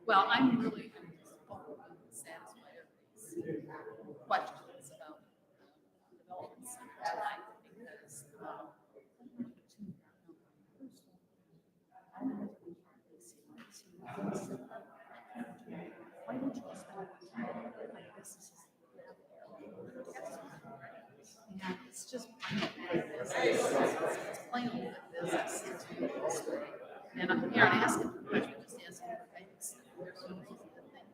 Well, I'm really satisfied with these questions about development center tonight because yeah, it's just it's plain old business. And I'm here and asking for questions, just asking for things. There's no easy thing.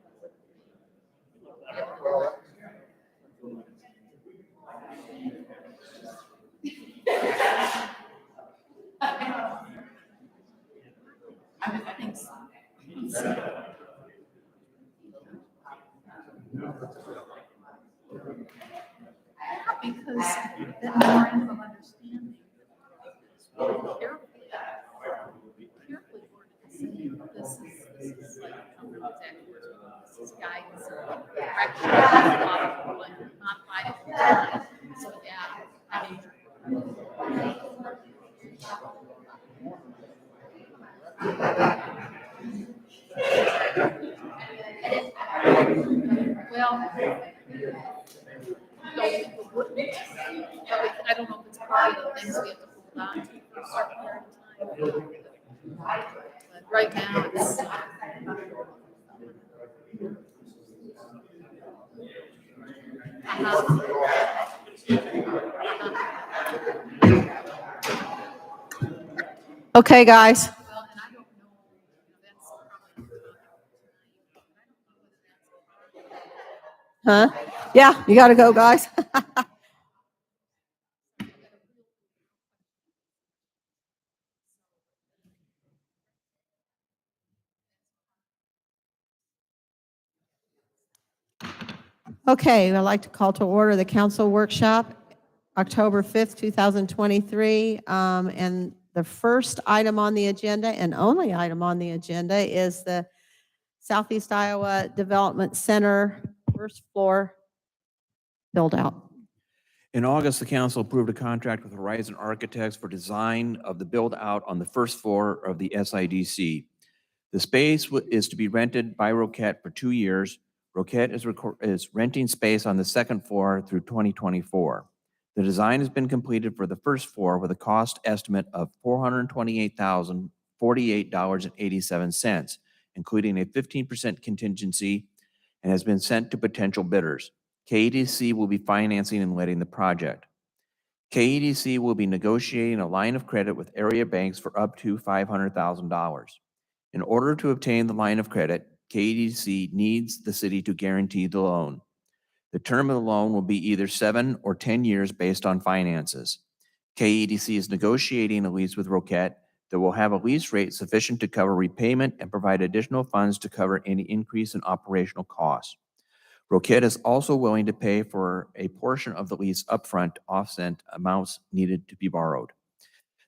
I think so. Because that memorandum of understanding is really carefully worded to say this is like, I don't know exactly what it's called, this is guidance and direction, not by design. So, yeah, I mean. Well, no, people wouldn't. I don't know if it's part of the things we have to hold on to for a certain period of time. But right now, it's.
Okay, guys.
Well, and I don't know, that's probably.
Huh? Yeah, you got to go, guys. Okay, I'd like to call to order the council workshop, October 5th, 2023. And the first item on the agenda and only item on the agenda is the Southeast Iowa Development Center first floor build out.
In August, the council approved a contract with Horizon Architects for design of the build-out on the first floor of the SIDC. The space is to be rented by Roquette for 2 years. Roquette is renting space on the second floor through 2024. The design has been completed for the first floor with a cost estimate of $428,048.87, including a 15% contingency, and has been sent to potential bidders. KEDC will be financing and letting the project. KEDC will be negotiating a line of credit with area banks for up to $500,000. In order to obtain the line of credit, KEDC needs the city to guarantee the loan. The term of the loan will be either 7 or 10 years based on finances. KEDC is negotiating a lease with Roquette that will have a lease rate sufficient to cover repayment and provide additional funds to cover any increase in operational costs. Roquette is also willing to pay for a portion of the lease upfront to offset amounts needed to be borrowed.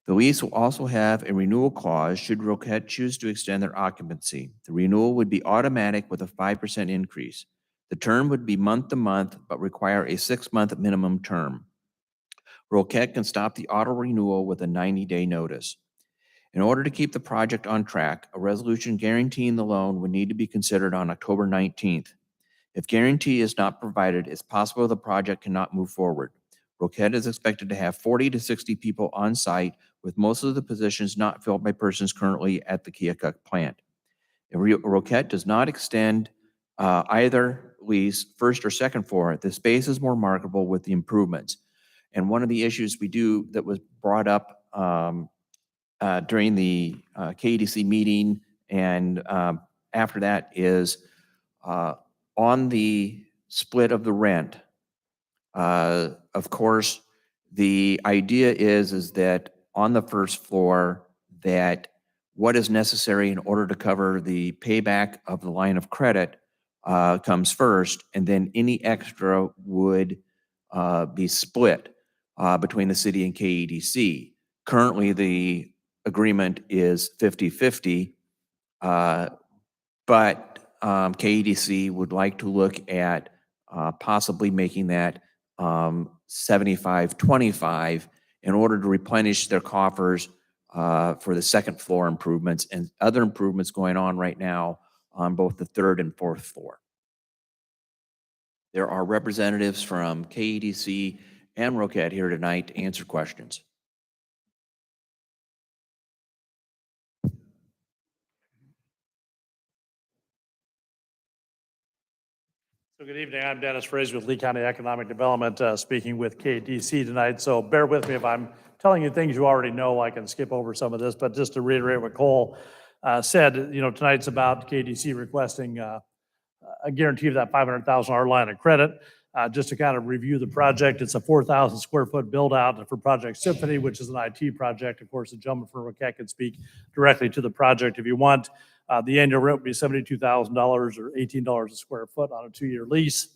The lease will also have a renewal clause should Roquette choose to extend their occupancy. The renewal would be automatic with a 5% increase. The term would be month to month, but require a 6-month minimum term. Roquette can stop the auto renewal with a 90-day notice. In order to keep the project on track, a resolution guaranteeing the loan would need to be considered on October 19th. If guarantee is not provided, it's possible the project cannot move forward. Roquette is expected to have 40 to 60 people on site, with most of the positions not filled by persons currently at the Keokuk plant. If Roquette does not extend either lease, first or second floor, the space is more marketable with the improvements. And one of the issues we do that was brought up during the KEDC meeting and after that is on the split of the rent. Of course, the idea is that on the first floor, that what is necessary in order to cover the payback of the line of credit comes first, and then any extra would be split between the city and KEDC. Currently, the agreement is 50/50. But KEDC would like to look at possibly making that 75/25 in order to replenish their coffers for the second floor improvements and other improvements going on right now on both the third and fourth floor. There are representatives from KEDC and Roquette here tonight to answer questions.
So good evening. I'm Dennis Fraser with Lee County Economic Development, speaking with KDC tonight. So bear with me if I'm telling you things you already know. I can skip over some of this, but just to reiterate what Cole said, tonight's about KDC requesting a guarantee of that $500,000 line of credit. Just to kind of review the project, it's a 4,000 square foot build out for Project Symphony, which is an IT project. Of course, the gentleman from Roquette can speak directly to the project if you want. The annual rent would be $72,000 or $18 a square foot on a 2-year lease.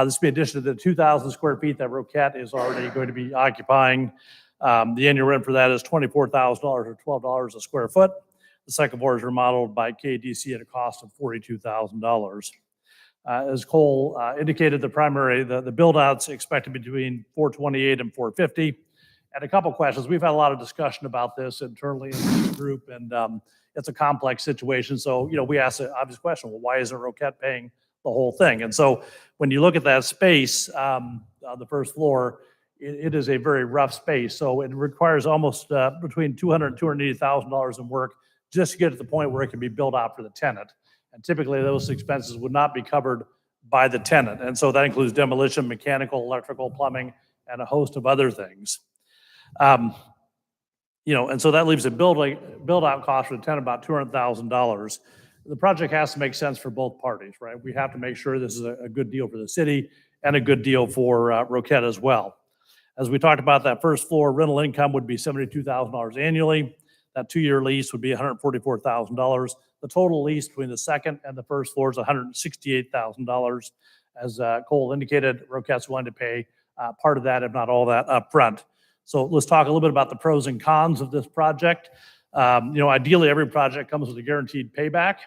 This would be in addition to the 2,000 square feet that Roquette is already going to be occupying. The annual rent for that is $24,000 or $12 a square foot. The second floor is remodeled by KDC at a cost of $42,000. As Cole indicated, the build-out's expected between $428 and $450. And a couple questions. We've had a lot of discussion about this internally in the group, and it's a complex situation. So, we asked the obvious question, well, why isn't Roquette paying the whole thing? And so when you look at that space on the first floor, it is a very rough space. So it requires almost between $200,000 and $280,000 in work just to get to the point where it can be built out for the tenant. And typically those expenses would not be covered by the tenant. And so that includes demolition, mechanical, electrical, plumbing, and a host of other things. And so that leaves a build-out cost for the tenant about $200,000. The project has to make sense for both parties, right? We have to make sure this is a good deal for the city and a good deal for Roquette as well. As we talked about, that first floor rental income would be $72,000 annually. That 2-year lease would be $144,000. The total lease between the second and the first floor is $168,000. As Cole indicated, Roquette's willing to pay part of that, if not all that, up front. So let's talk a little bit about the pros and cons of this project. Ideally, every project comes with a guaranteed payback,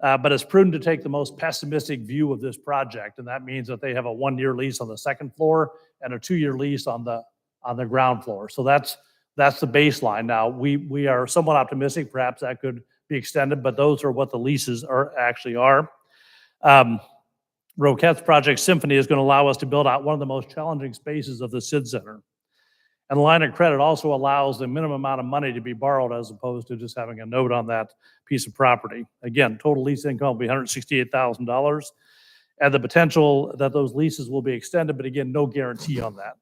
but it's prudent to take the most pessimistic view of this project, and that means that they have a 1-year lease on the second floor and a 2-year lease on the ground floor. So that's the baseline. Now, we are somewhat optimistic. Perhaps that could be extended, but those are what the leases actually are. Roquette's Project Symphony is going to allow us to build out one of the most challenging spaces of the SID Center. And the line of credit also allows the minimum amount of money to be borrowed as opposed to just having a note on that piece of property. Again, total lease income will be $168,000, and the potential that those leases will be extended, but again, no guarantee on that.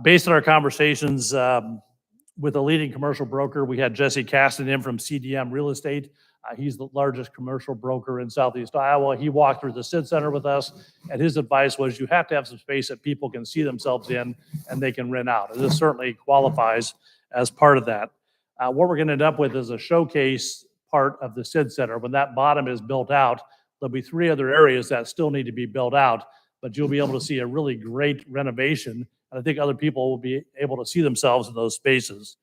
Based on our conversations with a leading commercial broker, we had Jesse Caston in from CDM Real Estate. He's the largest commercial broker in Southeast Iowa. He walked through the SID Center with us, and his advice was you have to have some space that people can see themselves in and they can rent out. And this certainly qualifies as part of that. What we're going to end up with is a showcase part of the SID Center. When that bottom is built out, there'll be 3 other areas that still need to be built out, but you'll be able to see a really great renovation. And I think other people will be able to see themselves in those spaces.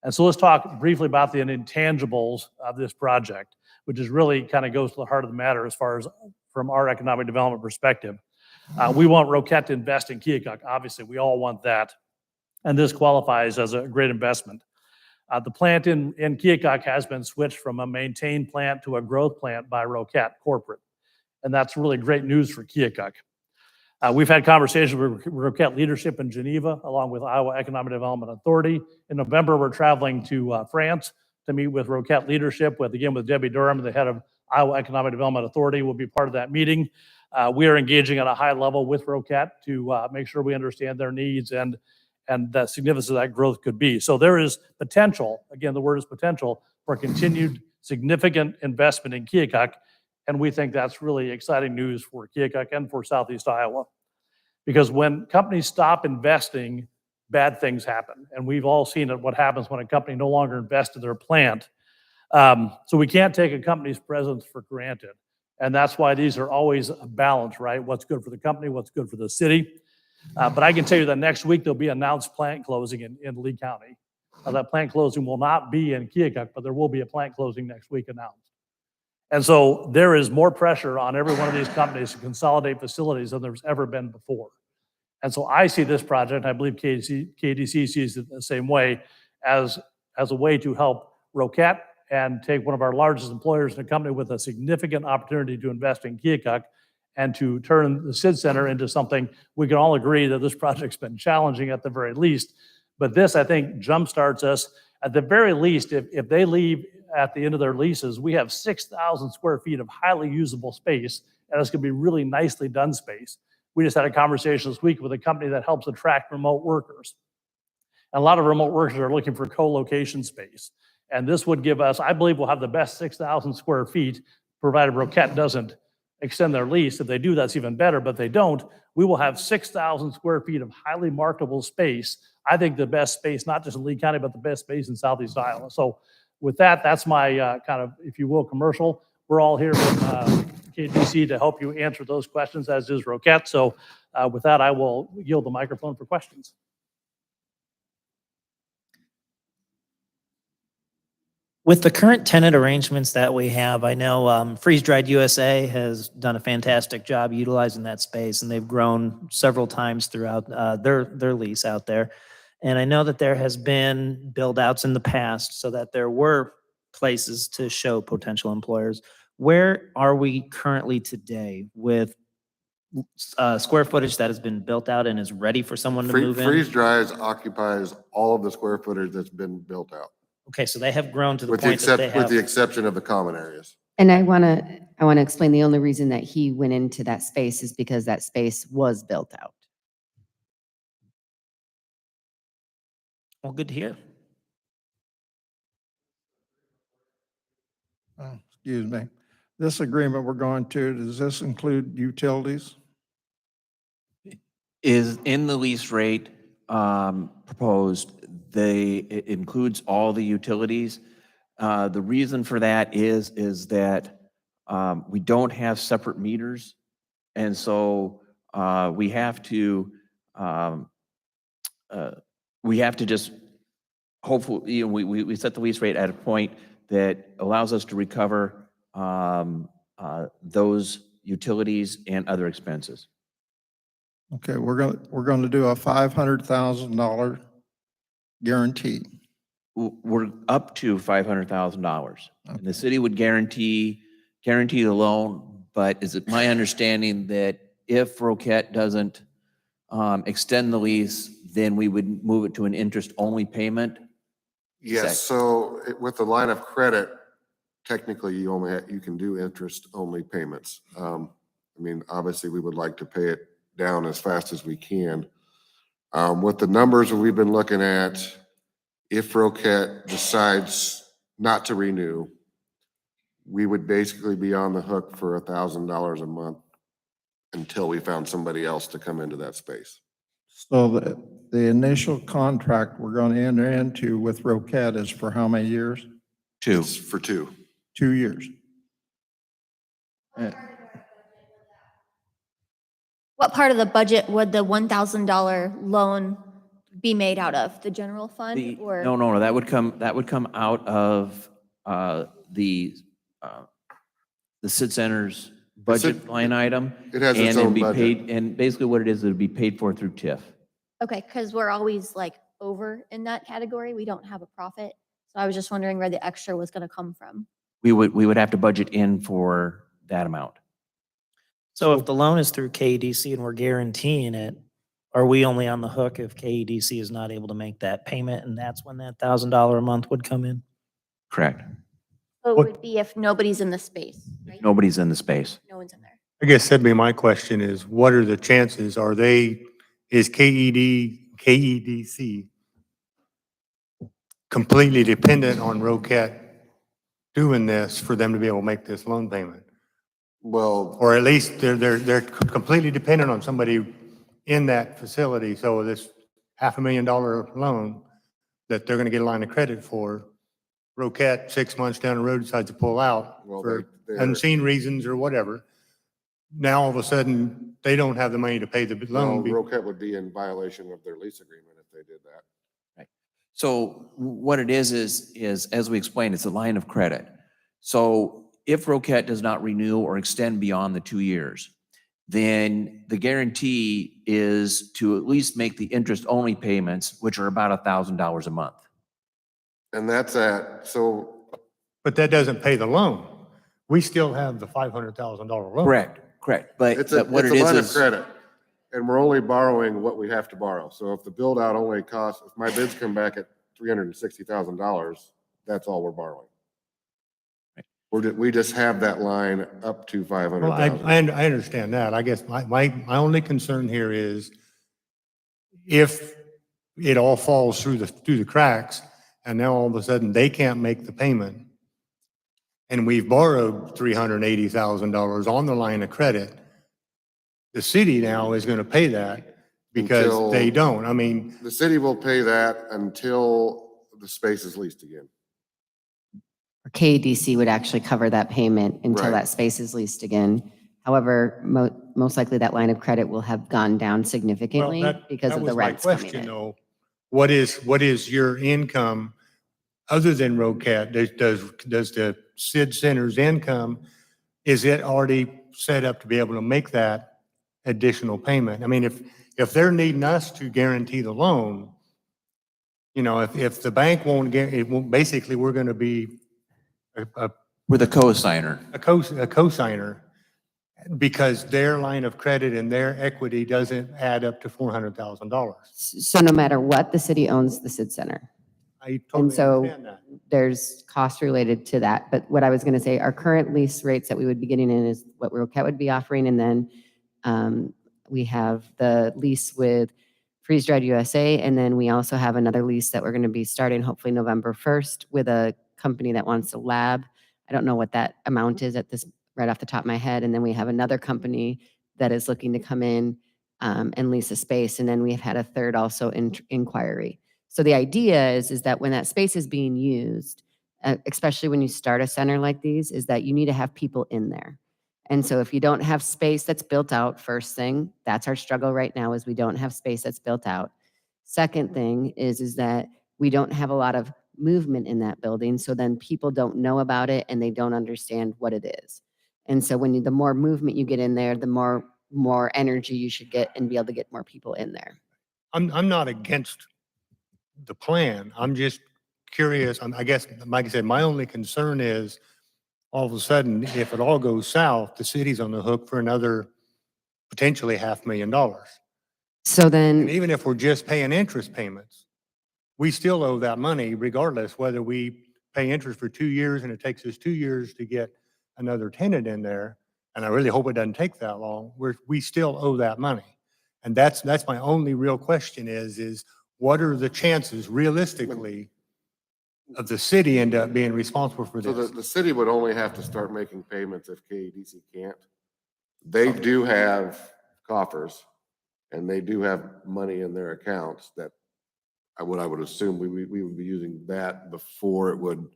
And so let's talk briefly about the intangibles of this project, which is really kind of goes to the heart of the matter as far as from our economic development perspective. We want Roquette to invest in Keokuk. Obviously, we all want that. And this qualifies as a great investment. The plant in Keokuk has been switched from a maintained plant to a growth plant by Roquette corporate. And that's really great news for Keokuk. We've had conversations with Roquette leadership in Geneva, along with Iowa Economic Development Authority. In November, we're traveling to France to meet with Roquette leadership, with Debbie Durham, the head of Iowa Economic Development Authority, will be part of that meeting. We are engaging at a high level with Roquette to make sure we understand their needs and the significance of that growth could be. So there is potential, again, the word is potential, for continued significant investment in Keokuk. And we think that's really exciting news for Keokuk and for Southeast Iowa. Because when companies stop investing, bad things happen. And we've all seen it, what happens when a company no longer invests in their plant. So we can't take a company's presence for granted. And that's why these are always a balance, right? What's good for the company, what's good for the city. But I can tell you that next week there'll be announced plant closing in Lee County. Now, that plant closing will not be in Keokuk, but there will be a plant closing next week announced. And so there is more pressure on every one of these companies to consolidate facilities than there's ever been before. And so I see this project, and I believe KDC sees it the same way, as a way to help Roquette and take one of our largest employers in a company with a significant opportunity to invest in Keokuk and to turn the SID Center into something. We can all agree that this project's been challenging at the very least, but this, I think, jumpstarts us. At the very least, if they leave at the end of their leases, we have 6,000 square feet of highly usable space, and it's gonna be really nicely done space. We just had a conversation this week with a company that helps attract remote workers. And a lot of remote workers are looking for co-location space. And this would give us, I believe we'll have the best 6,000 square feet, provided Roquette doesn't extend their lease. If they do, that's even better, but they don't. We will have 6,000 square feet of highly marketable space. I think the best space, not just in Lee County, but the best space in Southeast Iowa. So with that, that's my kind of, if you will, commercial. We're all here from KDC to help you answer those questions, as is Roquette. So with that, I will yield the microphone for questions.
With the current tenant arrangements that we have, I know Freeze Dried USA has done a fantastic job utilizing that space, and they've grown several times throughout their lease out there. And I know that there has been build outs in the past so that there were places to show potential employers. Where are we currently today with square footage that has been built out and is ready for someone to move in?
Freeze Dries occupies all of the square footage that's been built out.
Okay, so they have grown to the
With
point that they
with the
have.
exception of the common areas.
And I want to explain the only reason that he went into that space is because that space was built out.
Well, good to hear.
Excuse me. This agreement we're going to, does this include utilities?
Is in the lease rate proposed, it includes all the utilities. The reason for that is that we don't have separate meters. And so we have to just, hopefully, you know, we set the lease rate at a point that allows us to recover those utilities and other expenses.
Okay, we're going to do a $500,000 guarantee.
We're up to $500,000. And the city would guarantee the loan, but is it my understanding that if Roquette doesn't extend the lease, then we would move it to an interest-only payment?
Yes, so with the line of credit, technically you can do interest-only payments. I mean, obviously we would like to pay it down as fast as we can. With the numbers that we've been looking at, if Roquette decides not to renew, we would basically be on the hook for $1,000 a month until we found somebody else to come into that space.
So the initial contract we're going to enter into with Roquette is for how many years?
2.
It's for 2.
2 years.
What part of the budget would the $1,000 loan be made out of? The general fund or?
No, that would come out of the SID Center's budget line item.
It has its
and it'd
own
be
budget.
paid, and basically what it is, it would be paid for through TIF.
Okay, because we're always like over in that category. We don't have a profit. So I was just wondering where the extra was going to come from.
We would have to budget in for that amount.
So if the loan is through KEDC and we're guaranteeing it, are we only on the hook if KEDC is not able to make that payment, and that's when that $1,000 a month would come in?
Correct.
So it
What-
would be if nobody's in the space, right?
Nobody's in the space.
No one's in there.
I guess that'd be my question is, what are the chances? Is KEDC completely dependent on Roquette doing this for them to be able to make this loan payment?
Well,
Or at least they're completely dependent on somebody in that facility. So this $500,000 loan that they're going to get a line of credit for, Roquette 6 months down the road decides to pull out
Well,
for
they're-
unseen reasons or whatever. Now all of a sudden, they don't have the money to pay the
no,
loan.
Roquette would be in violation of their lease agreement if they did that.
So what it is, as we explained, it's a line of credit. So if Roquette does not renew or extend beyond the 2 years, then the guarantee is to at least make the interest-only payments, which are about $1,000 a month.
And that's so
But that doesn't pay the loan. We still have the $500,000 loan.
Correct. But
it's a
what it
line of
is,
credit. And we're only borrowing what we have to borrow. So if the build out only costs, if my bids come back at $360,000, that's all we're borrowing. We just have that line up to
Well,
500,000.
I understand that. I guess my only concern here is if it all falls through the cracks and now all of a sudden they can't make the payment and we've borrowed $380,000 on the line of credit, the city now is going to pay that because they don't. I mean,
The city will pay that until the space is leased again.
KDC would actually cover that payment until
Right.
that space is leased again. However, most likely that line of credit will have gone down significantly because
that
of the
was my
rents coming
question,
in.
though. What is your income other than Roquette? Does the SID Center's income, is it already set up to be able to make that additional payment? I mean, if they're needing us to guarantee the loan, you know, if the bank won't basically we're going to be
we're the co-signer.
a co-signer because their line of credit and their equity doesn't add up to $400,000.
So no matter what, the city owns the SID Center.
I
And
totally
so
understand that.
there's costs related to that. But what I was going to say, our current lease rates that we would be getting in is what Roquette would be offering. And then we have the lease with Freeze Dried USA. And then we also have another lease that we're going to be starting hopefully November 1st with a company that wants a lab. I don't know what that amount is at this right off the top of my head. And then we have another company that is looking to come in and lease a space. And then we've had a third also inquiry. So the idea is that when that space is being used, especially when you start a center like these, is that you need to have people in there. And so if you don't have space that's built out, first thing, that's our struggle right now is we don't have space that's built out. Second thing is that we don't have a lot of movement in that building. So then people don't know about it and they don't understand what it is. And so the more movement you get in there, the more energy you should get and be able to get more people in there.
I'm not against the plan. I'm just curious. I guess, like I said, my only concern is all of a sudden, if it all goes south, the city's on the hook for another potentially $500,000.
So
And
then,
even if we're just paying interest payments, we still owe that money regardless whether we pay interest for 2 years and it takes us 2 years to get another tenant in there. And I really hope it doesn't take that long. We still owe that money. And that's my only real question is what are the chances realistically of the city end up being responsible for
So
this?
the city would only have to start making payments if KEDC can't. They do have coffers and they do have money in their accounts that I would assume we would be using that before it would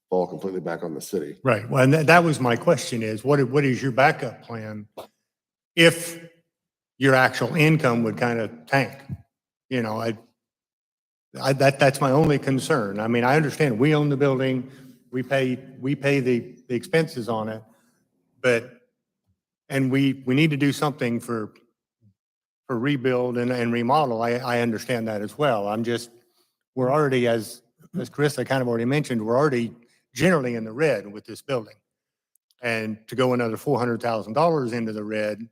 fall completely back on the city.
Right. Well, and that was my question is what is your backup plan if your actual income would kind of tank? You know, that's my only concern. I mean, I understand we own the building, we pay the expenses on it, and we need to do something for rebuild and remodel. I understand that as well. We're already, as Carissa kind of already mentioned, we're already generally in the red with this building. And to go another $400,000 into the red,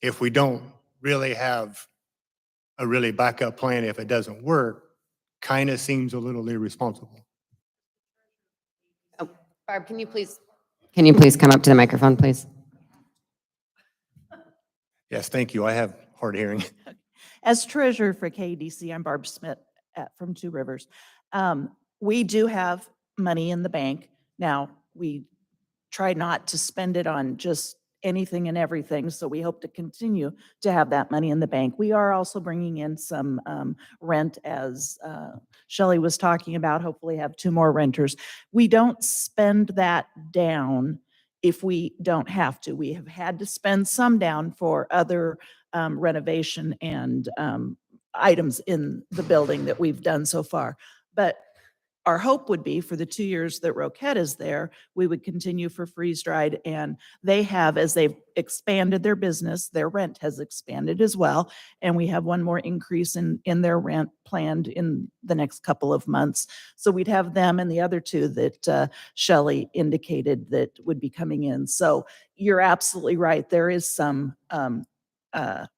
if we don't really have a really backup plan, if it doesn't work, kind of seems a little irresponsible.
Barb, can you please come up to the microphone, please?
Yes, thank you. I have hard hearing.
As treasurer for KDC, I'm Barb Smith from Two Rivers. We do have money in the bank. Now, we try not to spend it on just anything and everything, so we hope to continue to have that money in the bank. We are also bringing in some rent, as Shelley was talking about, hopefully have 2 more renters. We don't spend that down if we don't have to. We have had to spend some down for other renovation and items in the building that we've done so far. But our hope would be for the 2 years that Roquette is there, we would continue for freeze dried. And they have, as they've expanded their business, their rent has expanded as well. And we have one more increase in their rent planned in the next couple of months. So we'd have them and the other two that Shelley indicated that would be coming in. So you're absolutely right. There is some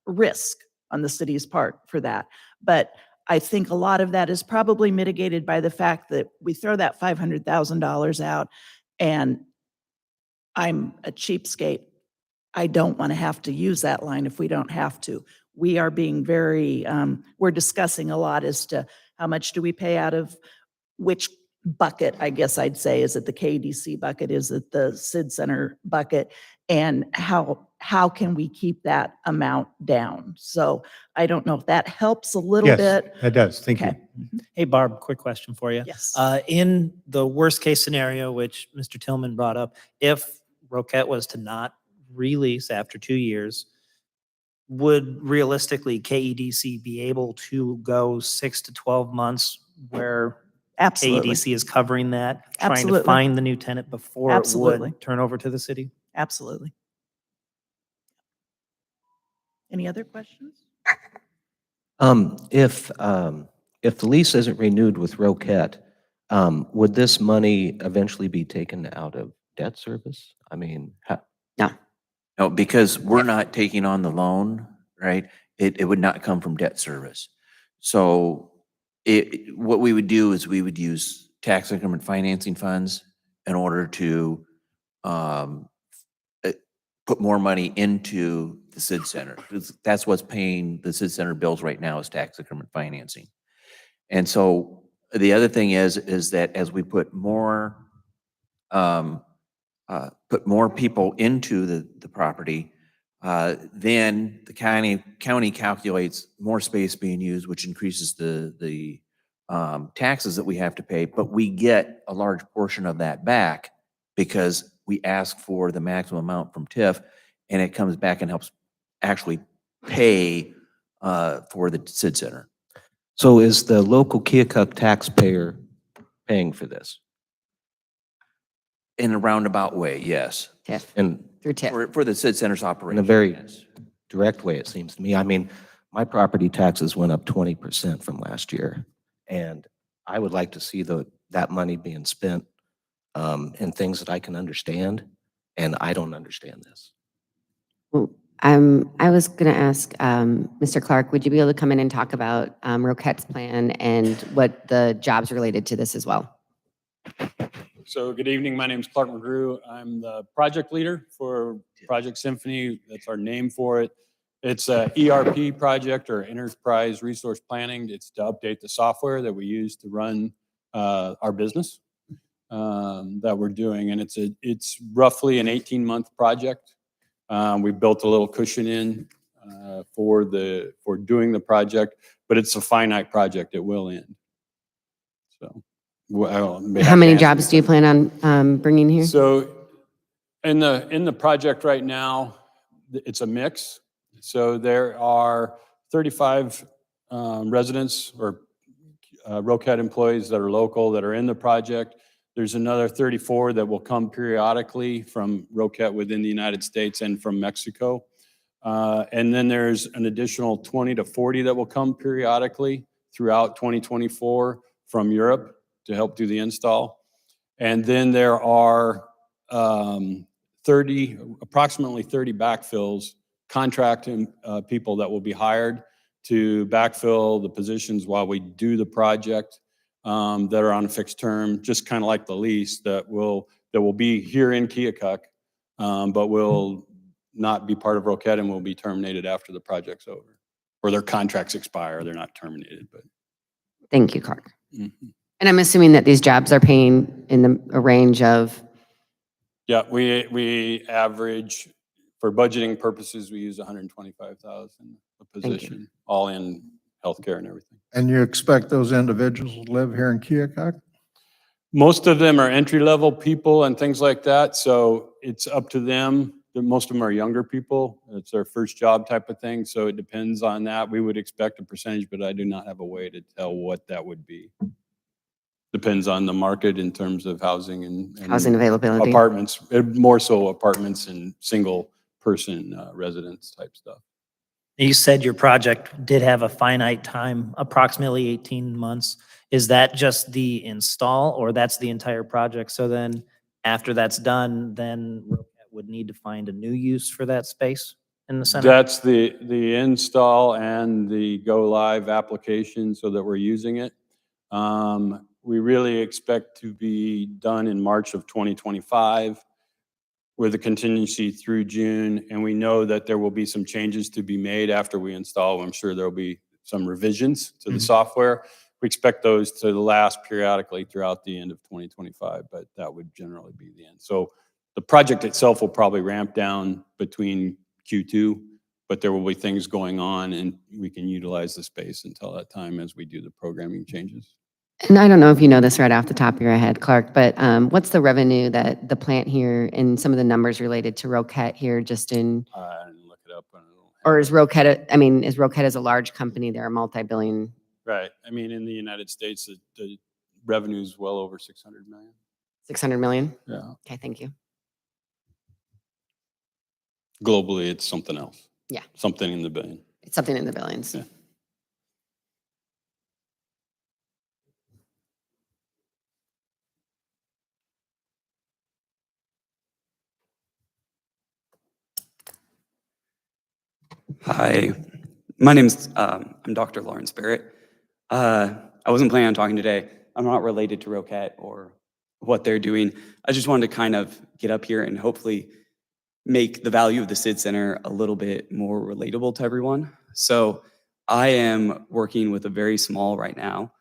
risk on the city's part for that. But I think a lot of that is probably mitigated by the fact that we throw that $500,000 out, and I'm a cheapskate. I don't want to have to use that line if we don't have to. We are being very, we're discussing a lot as to how much do we pay out of which bucket, I guess I'd say. Is it the KDC bucket? Is it the SID Center bucket? And how can we keep that amount down? So I don't know if that helps a little
Yes,
bit.
that does. Thank you.
Okay.
Hey, Barb, quick question for you.
Yes.
In the worst case scenario, which Mr. Tillman brought up, if Roquette was to not release after 2 years, would realistically KEDC be able to go 6 to 12 months where
Absolutely.
KEDC is covering that, trying to
Absolutely.
find the new tenant before
Absolutely.
it would turn over to the city?
Absolutely. Any other questions?
If the lease isn't renewed with Roquette, would this money eventually be taken out of debt service? I mean,
No, because we're not taking on the loan, right? It would not come from debt service. So what we would do is we would use tax increment financing funds in order to put more money into the SID Center. 'Cause that's what's paying the SID Center bills right now is tax increment financing. And so the other thing is that as we put more people into the property, then the county calculates more space being used, which increases the taxes that we have to pay, but we get a large portion of that back because we ask for the maximum amount from TIF, and it comes back and helps actually pay for the SID Center.
so is the local Keokuk taxpayer paying for this?
In a roundabout way, yes.
TIF,
And
through TIF.
For the SID Center's
in
operation.
a very
yes.
direct way, it seems to me. I mean, my property taxes went up 20% from last year, and I would like to see that money being spent in things that I can understand, and I don't understand this.
Well, I was going to ask Mr. Clark, would you be able to come in and talk about Roquette's plan and what the jobs related to this as well?
So good evening. My name is Clark McGrew. I'm the project leader for Project Symphony. That's our name for it. It's a ERP project or enterprise resource planning. It's to update the software that we use to run our business that we're doing. And it's roughly an 18-month project. We built a little cushion in for doing the project, but it's a finite project. It will end. So.
How many jobs do you plan on bringing here?
So in the project right now, it's a mix. So there are 35 residents or Roquette employees that are local that are in the project. There's another 34 that will come periodically from Roquette within the United States and from Mexico. And then there's an additional 20 to 40 that will come periodically throughout 2024 from Europe to help do the install. And then there are approximately 30 backfills, contracting people that will be hired to backfill the positions while we do the project that are on a fixed term, just kind of like the lease that will be here in Keokuk, but will not be part of Roquette and will be terminated after the project's over. Or their contracts expire, they're not terminated. But
Thank you, Clark. And I'm assuming that these jobs are paying in a range of?
Yeah, we average, for budgeting purposes, we use $125,000 a position, all in healthcare and everything.
And you expect those individuals to live here in Keokuk?
Most of them are entry-level people and things like that, so it's up to them. most of them are younger people. It's their first job type of thing. So it depends on that. We would expect a percentage, but I do not have a way to tell what that would be. Depends on the market in terms of housing and
Housing availability.
apartments, more so apartments and single person residence type stuff.
You said your project did have a finite time, approximately 18 months. Is that just the install or that's the entire project? So then after that's done, then Roquette would need to find a new use for that space in the center?
That's the install and the go live application so that we're using it. We really expect to be done in March of 2025 with a contingency through June. And we know that there will be some changes to be made after we install. I'm sure there'll be some revisions to the software. We expect those to last periodically throughout the end of 2025, but that would generally be the end. So the project itself will probably ramp down between Q2, but there will be things going on and we can utilize the space until that time as we do the programming changes.
And I don't know if you know this right off the top of your head, Clark, but what's the revenue that the plant here and some of the numbers related to Roquette here just in,
I didn't look it up. I don't know.
or is Roquette, I mean, is Roquette as a large company, they're a multi-billion,
Right. I mean, in the United States, the revenue is well over 600 million.
600 million?
Yeah.
Okay, thank you.
Globally, it's something else.
Yeah.
Something in the billion.
It's something in the billions.
Yeah.
Hi, my name's, I'm Dr. Lawrence Barrett. I wasn't planning on talking today. I'm not related to Roquette or what they're doing. I just wanted to kind of get up here and hopefully make the value of the SID Center a little bit more relatable to everyone. So I am working with a very small right now,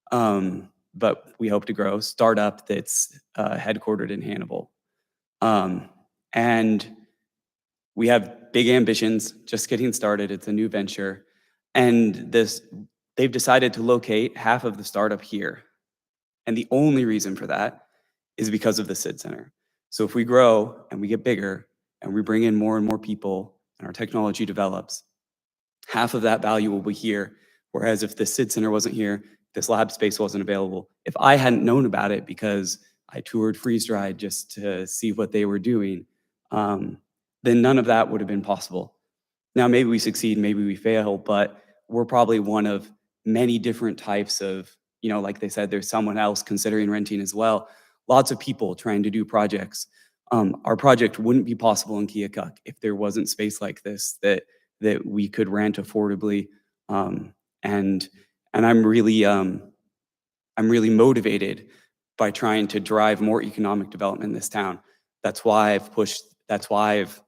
but we hope to grow, startup that's headquartered in Hannibal. And we have big ambitions, just getting started. It's a new venture. And they've decided to locate half of the startup here. And the only reason for that is because of the SID Center. So if we grow and we get bigger and we bring in more and more people and our technology develops, half of that value will be here. Whereas if the SID Center wasn't here, this lab space wasn't available. If I hadn't known about it because I toured Freeze Dried just to see what they were doing, then none of that would have been possible. Now, maybe we succeed, maybe we fail, but we're probably one of many different types of, like they said, there's someone else considering renting as well. Lots of people trying to do projects. Our project wouldn't be possible in Keokuk if there wasn't space like this that we could rent affordably. And I'm really motivated by trying to drive more economic development in this town. That's why I've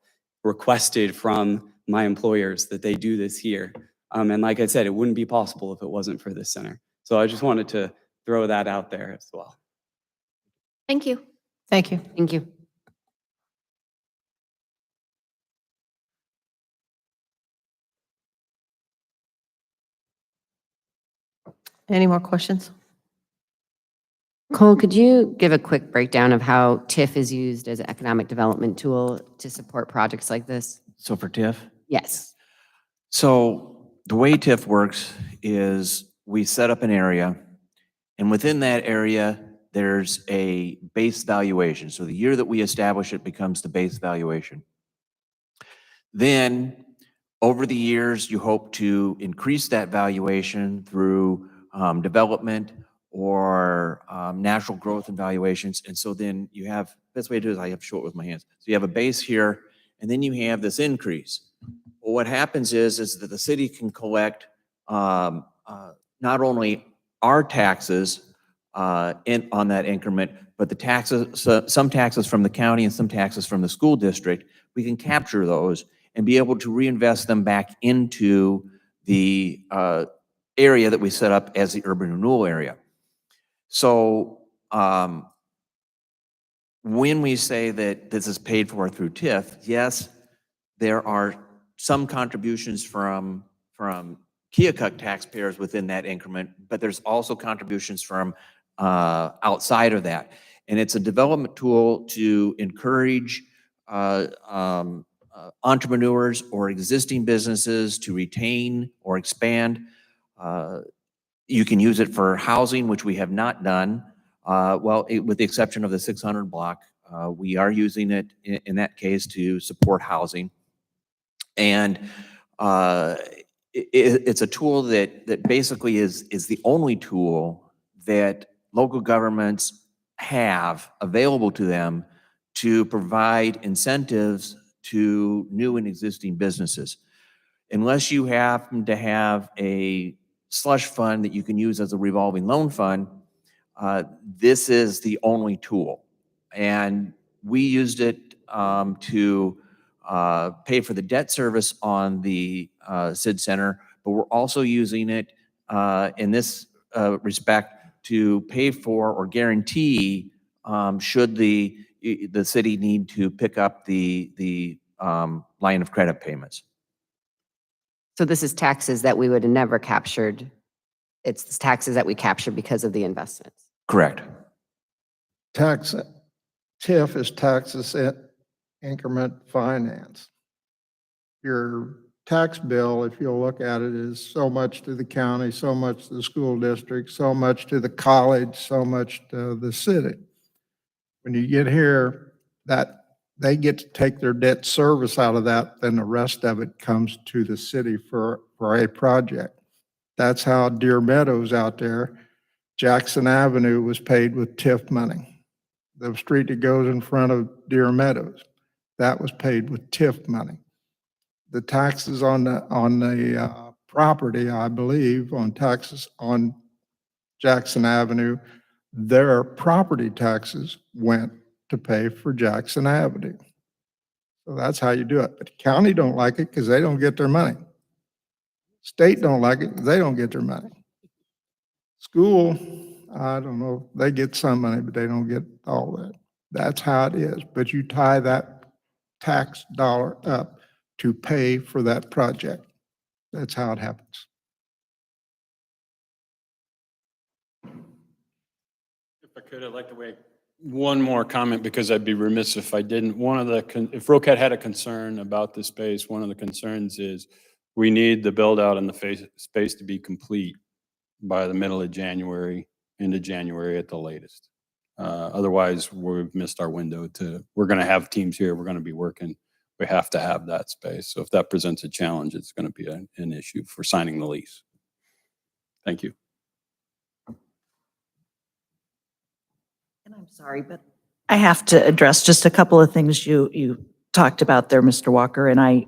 requested from my employers that they do this here. And like I said, it wouldn't be possible if it wasn't for this center. So I just wanted to throw that out there as well.
Thank you.
Thank you.
Thank you.
Any more questions?
Cole, could you give a quick breakdown of how TIF is used as an economic development tool to support projects like this?
So for TIF?
Yes.
So the way TIF works is we set up an area, and within that area, there's a base valuation. So the year that we establish it becomes the base valuation. Then, over the years, you hope to increase that valuation through development or natural growth and valuations. And so then you have, best way to do it is I have to show it with my hands. So you have a base here, and then you have this increase. Well, what happens is that the city can collect not only our taxes on that increment, but the taxes, some taxes from the county and some taxes from the school district. We can capture those and be able to reinvest them back into the area that we set up as the urban renewal area. So when we say that this is paid for through TIF, yes, there are some contributions from Keokuk taxpayers within that increment, but there's also contributions from outside of that. And it's a development tool to encourage entrepreneurs or existing businesses to retain or expand. You can use it for housing, which we have not done. With the exception of the 600 block, we are using it in that case to support housing. And it's a tool that basically is the only tool that local governments have available to them to provide incentives to new and existing businesses. Unless you happen to have a slush fund that you can use as a revolving loan fund, this is the only tool. And we used it to pay for the debt service on the SID Center, but we're also using it in this respect to pay for or guarantee should the city need to pick up the line of credit payments.
So this is taxes that we would have never captured. It's taxes that we captured because of the investments.
Correct.
Tax, TIF is taxes at increment finance. Your tax bill, if you'll look at it, is so much to the county, so much to the school district, so much to the college, so much to the city. When you get here, that they get to take their debt service out of that, then the rest of it comes to the city for a project. That's how Deer Meadows out there, Jackson Avenue was paid with TIF money. The street that goes in front of Deer Meadows, that was paid with TIF money. The taxes on the property, I believe, on taxes on Jackson Avenue, their property taxes went to pay for Jackson Avenue. So that's how you do it. But the county don't like it because they don't get their money. State don't like it, they don't get their money. School, I don't know, they get some money, but they don't get all that. That's how it is. But you tie that tax dollar up to pay for that project. That's how it happens.
If I could, I'd like to make one more comment because I'd be remiss if I didn't. If ROCAT had a concern about the space, one of the concerns is we need the build out and the space to be complete by the middle of January, into January at the latest. Otherwise, we've missed our window we're going to have teams here. We're going to be working. We have to have that space. So if that presents a challenge, it's going to be an issue for signing the lease. Thank you.
And I'm sorry, but I have to address just a couple of things you talked about there, Mr. Walker. And I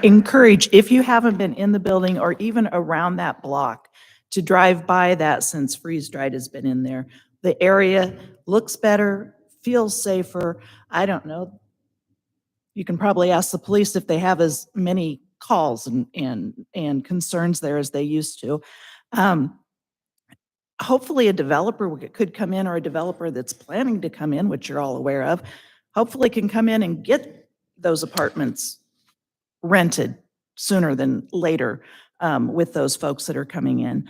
encourage, if you haven't been in the building or even around that block, to drive by that since Freeze Dried has been in there. The area looks better, feels safer. I don't know. You can probably ask the police if they have as many calls and concerns there as they used to. Hopefully a developer could come in, or a developer that's planning to come in, which you're all aware of, hopefully can come in and get those apartments rented sooner than later with those folks that are coming in.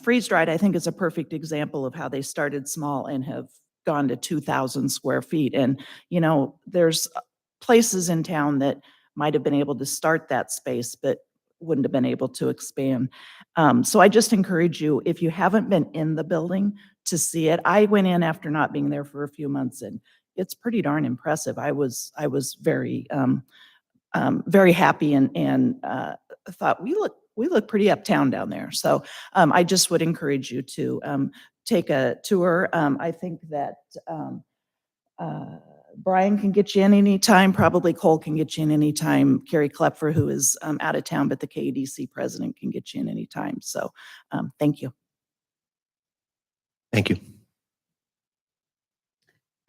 Freeze Dried, I think, is a perfect example of how they started small and have gone to 2,000 square feet. And, you know, there's places in town that might have been able to start that space, but wouldn't have been able to expand. So I just encourage you, if you haven't been in the building, to see it. I went in after not being there for a few months, and it's pretty darn impressive. I was very, very happy and thought we look pretty uptown down there. So I just would encourage you to take a tour. I think that Brian can get you in anytime. Probably Cole can get you in anytime. Carrie Klepfer, who is out of town, but the KEDC president can get you in anytime. So thank you.
Thank you.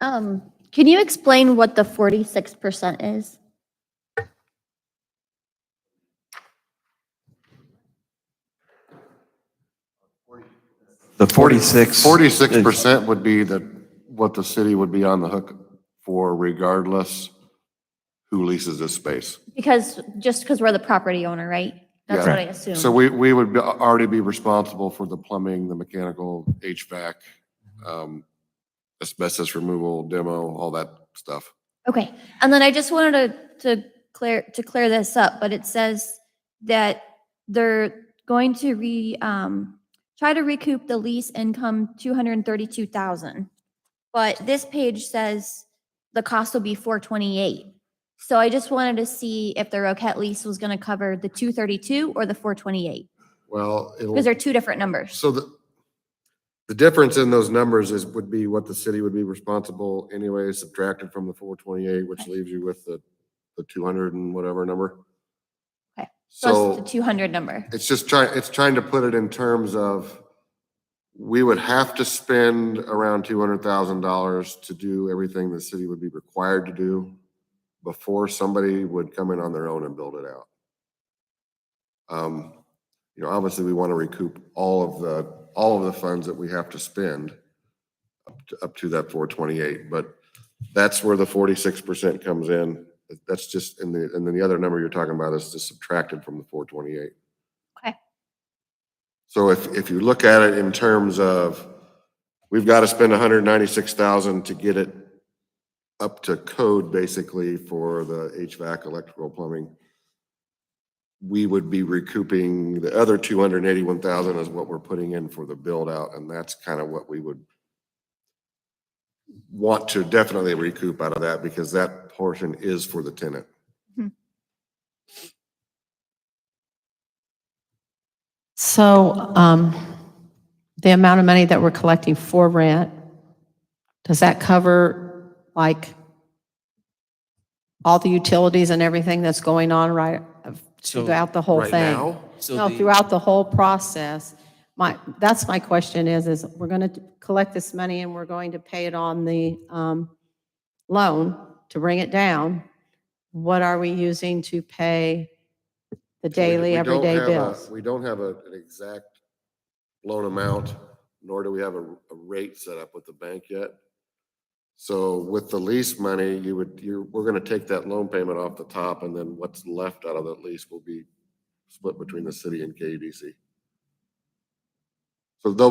Can you explain what the 46% is?
The 46.
46% would be what the city would be on the hook for regardless who leases this space.
Just because we're the property owner, right? That's
Yeah.
what I assume.
So we would already be responsible for the plumbing, the mechanical, HVAC, asbestos removal, demo, all that stuff.
Okay, and then I just wanted to clear this up, but it says that they're going to try to recoup the lease income 232,000. But this page says the cost will be 428. So I just wanted to see if the Roquette lease was gonna cover the 232 or the 428,
Well,
because they're two different numbers.
so the difference in those numbers would be what the city would be responsible anyway, subtracted from the 428, which leaves you with the 200 and whatever number.
Okay, so it's
So
the 200 number.
it's trying to put it in terms of, we would have to spend around $200,000 to do everything the city would be required to do before somebody would come in on their own and build it out. Obviously we want to recoup all of the funds that we have to spend up to that 428, but that's where the 46% comes in. That's just, and then the other number you're talking about is just subtracted from the 428.
Okay.
So if you look at it in terms of, we've got to spend 196,000 to get it up to code basically for the HVAC, electrical, plumbing, we would be recouping the other 281,000 is what we're putting in for the build out. And that's kind of what we would want to definitely recoup out of that, because that portion is for the tenant.
So the amount of money that we're collecting for rent, does that cover like all the utilities and everything that's going on throughout the whole
right
thing?
now?
No, throughout the whole process. That's my question is we're going to collect this money and we're going to pay it on the loan to bring it down. What are we using to pay the daily, everyday bills?
We don't have an exact loan amount, nor do we have a rate set up with the bank yet. So with the lease money, we're going to take that loan payment off the top, and then what's left out of that lease will be split between the city and KEDC. So the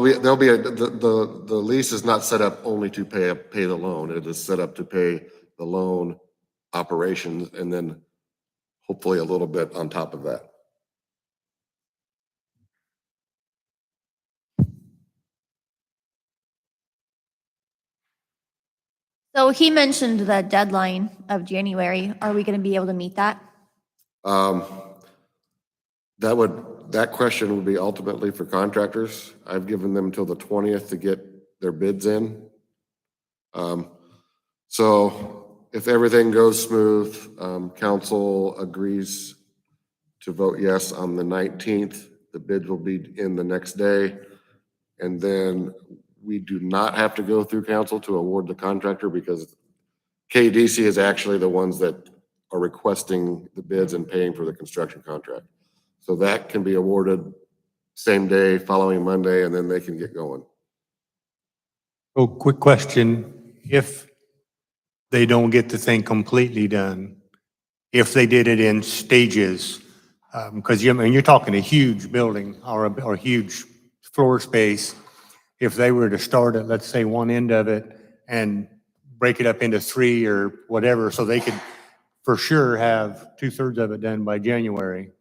lease is not set up only to pay the loan. It is set up to pay the loan operations and then hopefully a little bit on top of that.
So he mentioned the deadline of January. Are we going to be able to meet that?
That question would be ultimately for contractors. I've given them till the 20th to get their bids in. So if everything goes smooth, council agrees to vote yes on the 19th, the bids will be in the next day. And then we do not have to go through council to award the contractor, because KDC is actually the ones that are requesting the bids and paying for the construction contract. So that can be awarded same day, following Monday, and then they can get going.
Oh, quick question. If they don't get the thing completely done, if they did it in stages, because you're talking a huge building or a huge floor space. If they were to start at, let's say, one end of it and break it up into 3 or whatever, so they could for sure have 2/3 of it done by January,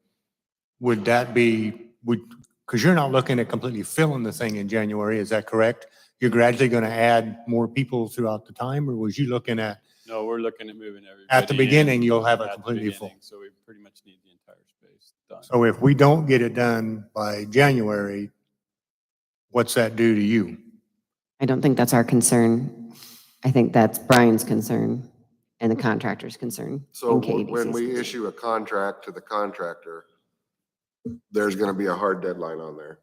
would that be, because you're not looking at completely filling the thing in January, is that correct? You're gradually going to add more people throughout the time, or was you looking at?
No, we're looking at moving everybody.
At the beginning, you'll have it
at the
completely full.
beginning, So we pretty much need the entire space done.
So if we don't get it done by January, what's that do to you?
I don't think that's our concern. I think that's Brian's concern and the contractor's concern.
So
and KEDC's
when we
concern.
issue a contract to the contractor, there's going to be a hard deadline on there.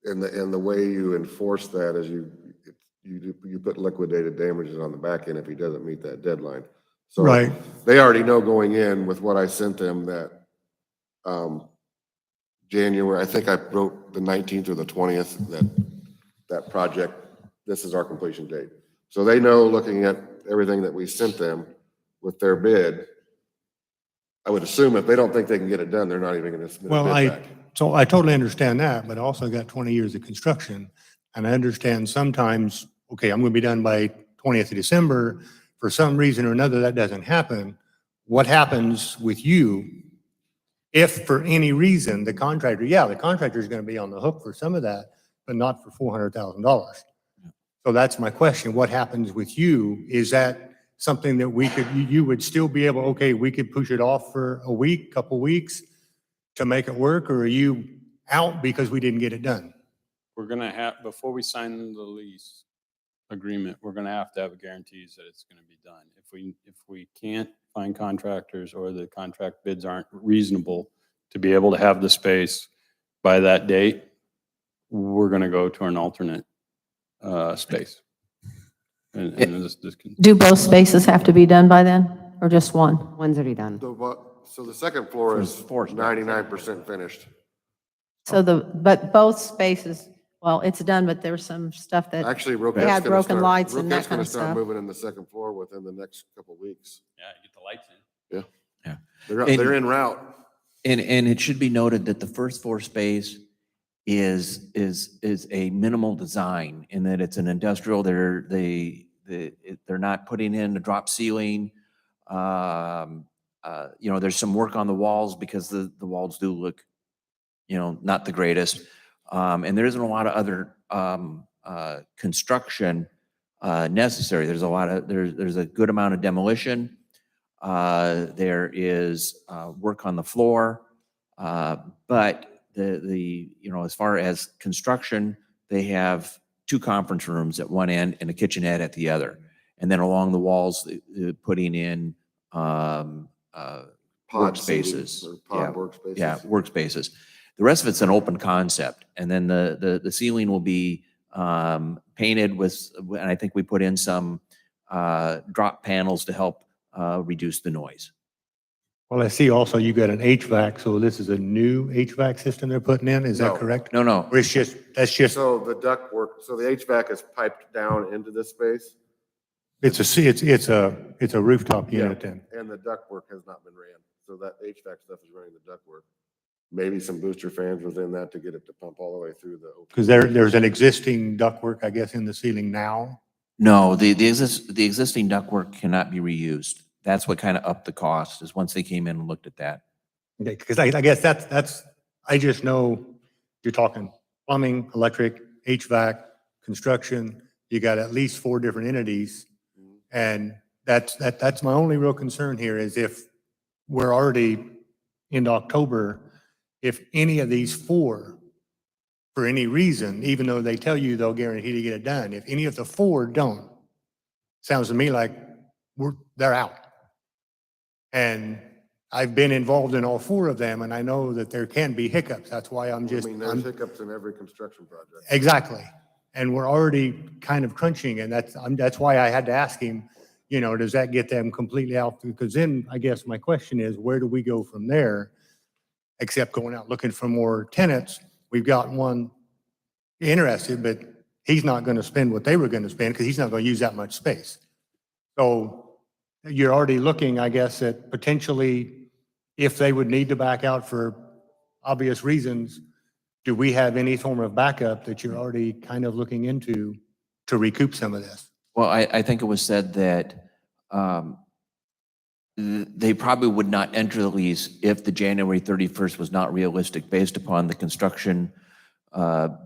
And the way you enforce that is you put liquidated damages on the back end if he doesn't meet that deadline. So
Right.
They already know going in with what I sent them that January, I think I wrote the 19th or the 20th, that project, this is our completion date. So they know, looking at everything that we sent them with their bid, I would assume if they don't think they can get it done, they're not even going to submit a bid back.
So I totally understand that, but I also got 20 years of construction, and I understand sometimes, okay, I'm going to be done by 20th of December, for some reason or another that doesn't happen, what happens with you if for any reason the contractor is going to be on the hook for some of that, but not for $400,000. So that's my question. What happens with you? Is that something that you would still be able, okay, we could push it off for a week, couple weeks to make it work, or are you out because we didn't get it done?
We're gonna have, before we sign the lease agreement, we're gonna have to have guarantees that it's gonna be done. If we can't find contractors or the contract bids aren't reasonable to be able to have the space by that date, we're gonna go to an alternate space. And this can.
Do both spaces have to be done by then, or just one?
One's already done.
So the second floor is
Floor's done.
99% finished.
So but both spaces, well, it's done, but there's some stuff that
Actually,
they had broken lights and that
Roquette's
kind
gonna
of
start
stuff.
moving in the second floor within the next couple of weeks.
Yeah, get the lights in.
Yeah.
Yeah.
They're en route.
And it should be noted that the first floor space is a minimal design in that it's an industrial. They're not putting in a drop ceiling. There's some work on the walls because the walls do look, not the greatest. And there isn't a lot of other construction necessary. There's a good amount of demolition. There is work on the floor, but as far as construction, they have 2 conference rooms at one end and a kitchenette at the other, and then along the walls, putting in workspaces.
Workspaces.
Yeah, workspaces. The rest of it's an open concept, and then the ceiling will be painted with, and I think we put in some drop panels to help reduce the noise.
Well, I see also you got an HVAC, so this is a new HVAC system they're putting in, is that
No.
correct?
No.
Or that's just,
So the duct work, so the HVAC is piped down into this space.
it's a rooftop unit then.
And the duct work has not been ran. So that HVAC stuff is running the duct work. Maybe some booster fans within that to get it to pump all the way through the.
Because there's an existing ductwork, I guess, in the ceiling now.
No, the existing ductwork cannot be reused. That's what kind of upped the cost, is once they came in and looked at that.
Okay, because I guess that's, I just know you're talking plumbing, electric, HVAC, construction, you got at least 4 different entities. And that's my only real concern here is if we're already into October, if any of these 4, for any reason, even though they tell you they'll guarantee to get it done, if any of the 4 don't, sounds to me like they're out. And I've been involved in all 4 of them, and I know that there can be hiccups. That's why
There's hiccups in every construction project.
Exactly. And we're already kind of crunching, and that's why I had to ask him, does that get them completely out? Because then I guess my question is, where do we go from there? Except going out looking for more tenants. We've got one interested, but he's not going to spend what they were going to spend because he's not going to use that much space. So you're already looking, I guess, at potentially if they would need to back out for obvious reasons, do we have any form of backup that you're already kind of looking into to recoup some of this?
Well, I think it was said that they probably would not enter the lease if the January 31st was not realistic based upon the construction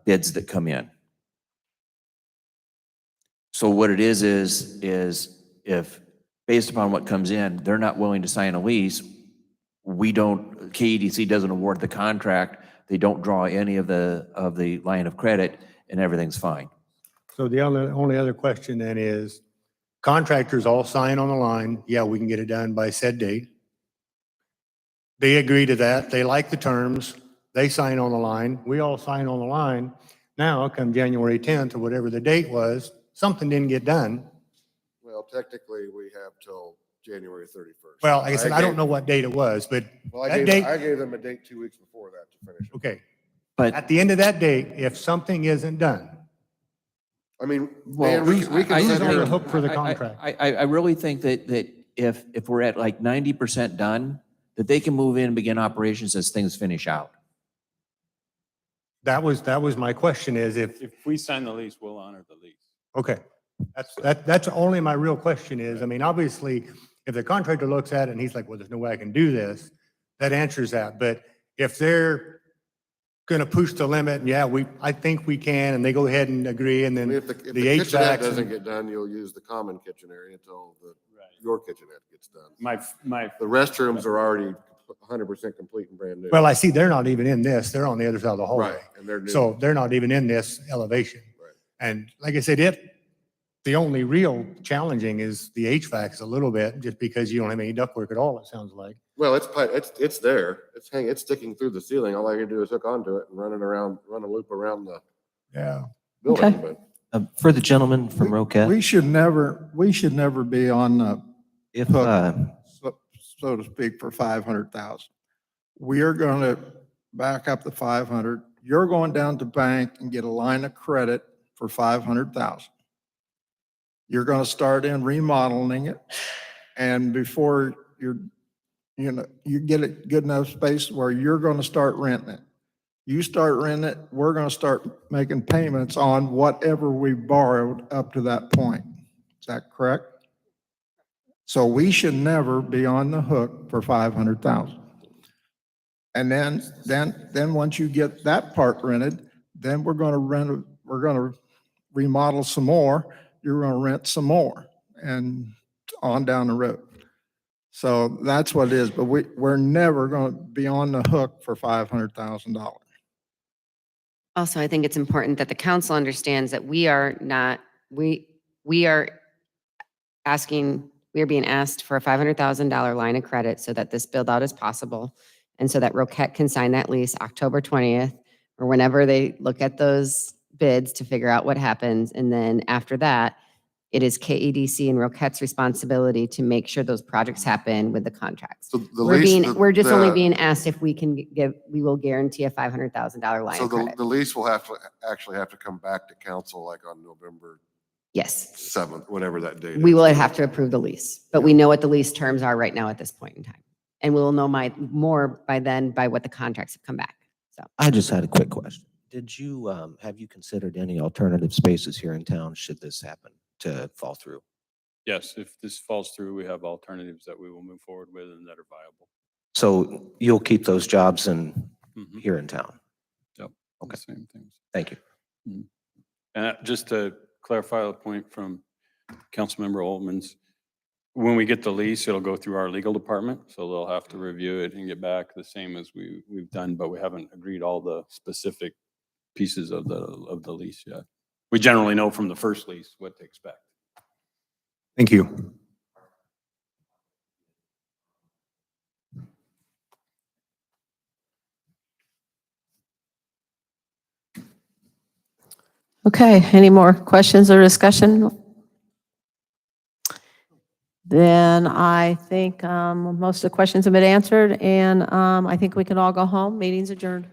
bids that come in. So what it is if based upon what comes in, they're not willing to sign a lease, KEDC doesn't award the contract, they don't draw any of the line of credit, and everything's fine.
So the only other question then is, contractors all sign on the line, yeah, we can get it done by said date. They agree to that, they like the terms, they sign on the line, we all sign on the line. Now, come January 10th or whatever the date was, something didn't get done.
Well, technically, we have till January 31st.
Well, like I said, I don't know what date it was, but
I gave them a date 2 weeks before that to finish.
Okay.
But
at the end of that date, if something isn't done,
I mean,
well,
we can
who's
sit
on
here
the
and-
hook for the contract?
I really think that if we're at like 90% done, that they can move in and begin operations as things finish out.
That was my question is if
If we sign the lease, we'll honor the lease.
okay. That's only my real question is, I mean, obviously, if the contractor looks at it and he's like, well, there's no way I can do this, that answers that. But if they're going to push the limit, and yeah, I think we can, and they go ahead and agree, and
I
then
mean, if
the
the kitchenette
HVAC.
doesn't get done, you'll use the common kitchen area until your kitchenette gets done. The restrooms are already 100% complete and brand new.
Well, I see they're not even in this. They're on the other side of the hallway.
Right, and they're new.
So they're not even in this elevation.
Right.
And like I said, the only real challenging is the HVAC a little bit, just because you don't have any ductwork at all, it sounds like.
Well, it's there. It's sticking through the ceiling. All I can do is hook onto it and run a loop around the building.
Okay.
But
For the gentleman from Roquette,
We should never be on the
if,
hook, so to speak, for 500,000. We are going to back up the 500. You're going down to bank and get a line of credit for 500,000. You're going to start in remodeling it, and before you get it good enough space where you're going to start renting it. You start renting it, we're going to start making payments on whatever we borrowed up to that point. Is that correct? So we should never be on the hook for 500,000. And then once you get that part rented, then we're going to remodel some more. You're going to rent some more, and on down the road. So that's what it is. But we're never going to be on the hook for $500,000.
Also, I think it's important that the council understands that we are being asked for a $500,000 line of credit so that this build out is possible. And so that Roquette can sign that lease October 20th, or whenever they look at those bids to figure out what happens. And then after that, it is KEDC and Roquette's responsibility to make sure those projects happen with the contracts.
So the
We're
lease,
we're just only being asked if we will guarantee a $500,000 line
so
of credit.
the lease will have to come back to council like on November
Yes,
7th, whatever that date
we
is.
will have to approve the lease, but we know what the lease terms are right now at this point in time. And we'll know more by then by what the contracts have come back. So
I just had a quick question. Did you, have you considered any alternative spaces here in town should this happen to fall through?
Yes, if this falls through, we have alternatives that we will move forward with and that are viable.
So you'll keep those jobs here in town?
Yep.
Okay.
Same things.
Thank you.
And just to clarify the point from Councilmember Altman's, when we get the lease, it'll go through our legal department, so they'll have to review it and get back the same as we've done, but we haven't agreed all the specific pieces of the lease yet. We generally know from the first lease what to expect.
Thank you.
Okay, any more questions or discussion? Then I think most of the questions have been answered, and I think we can all go home. Meeting's adjourned.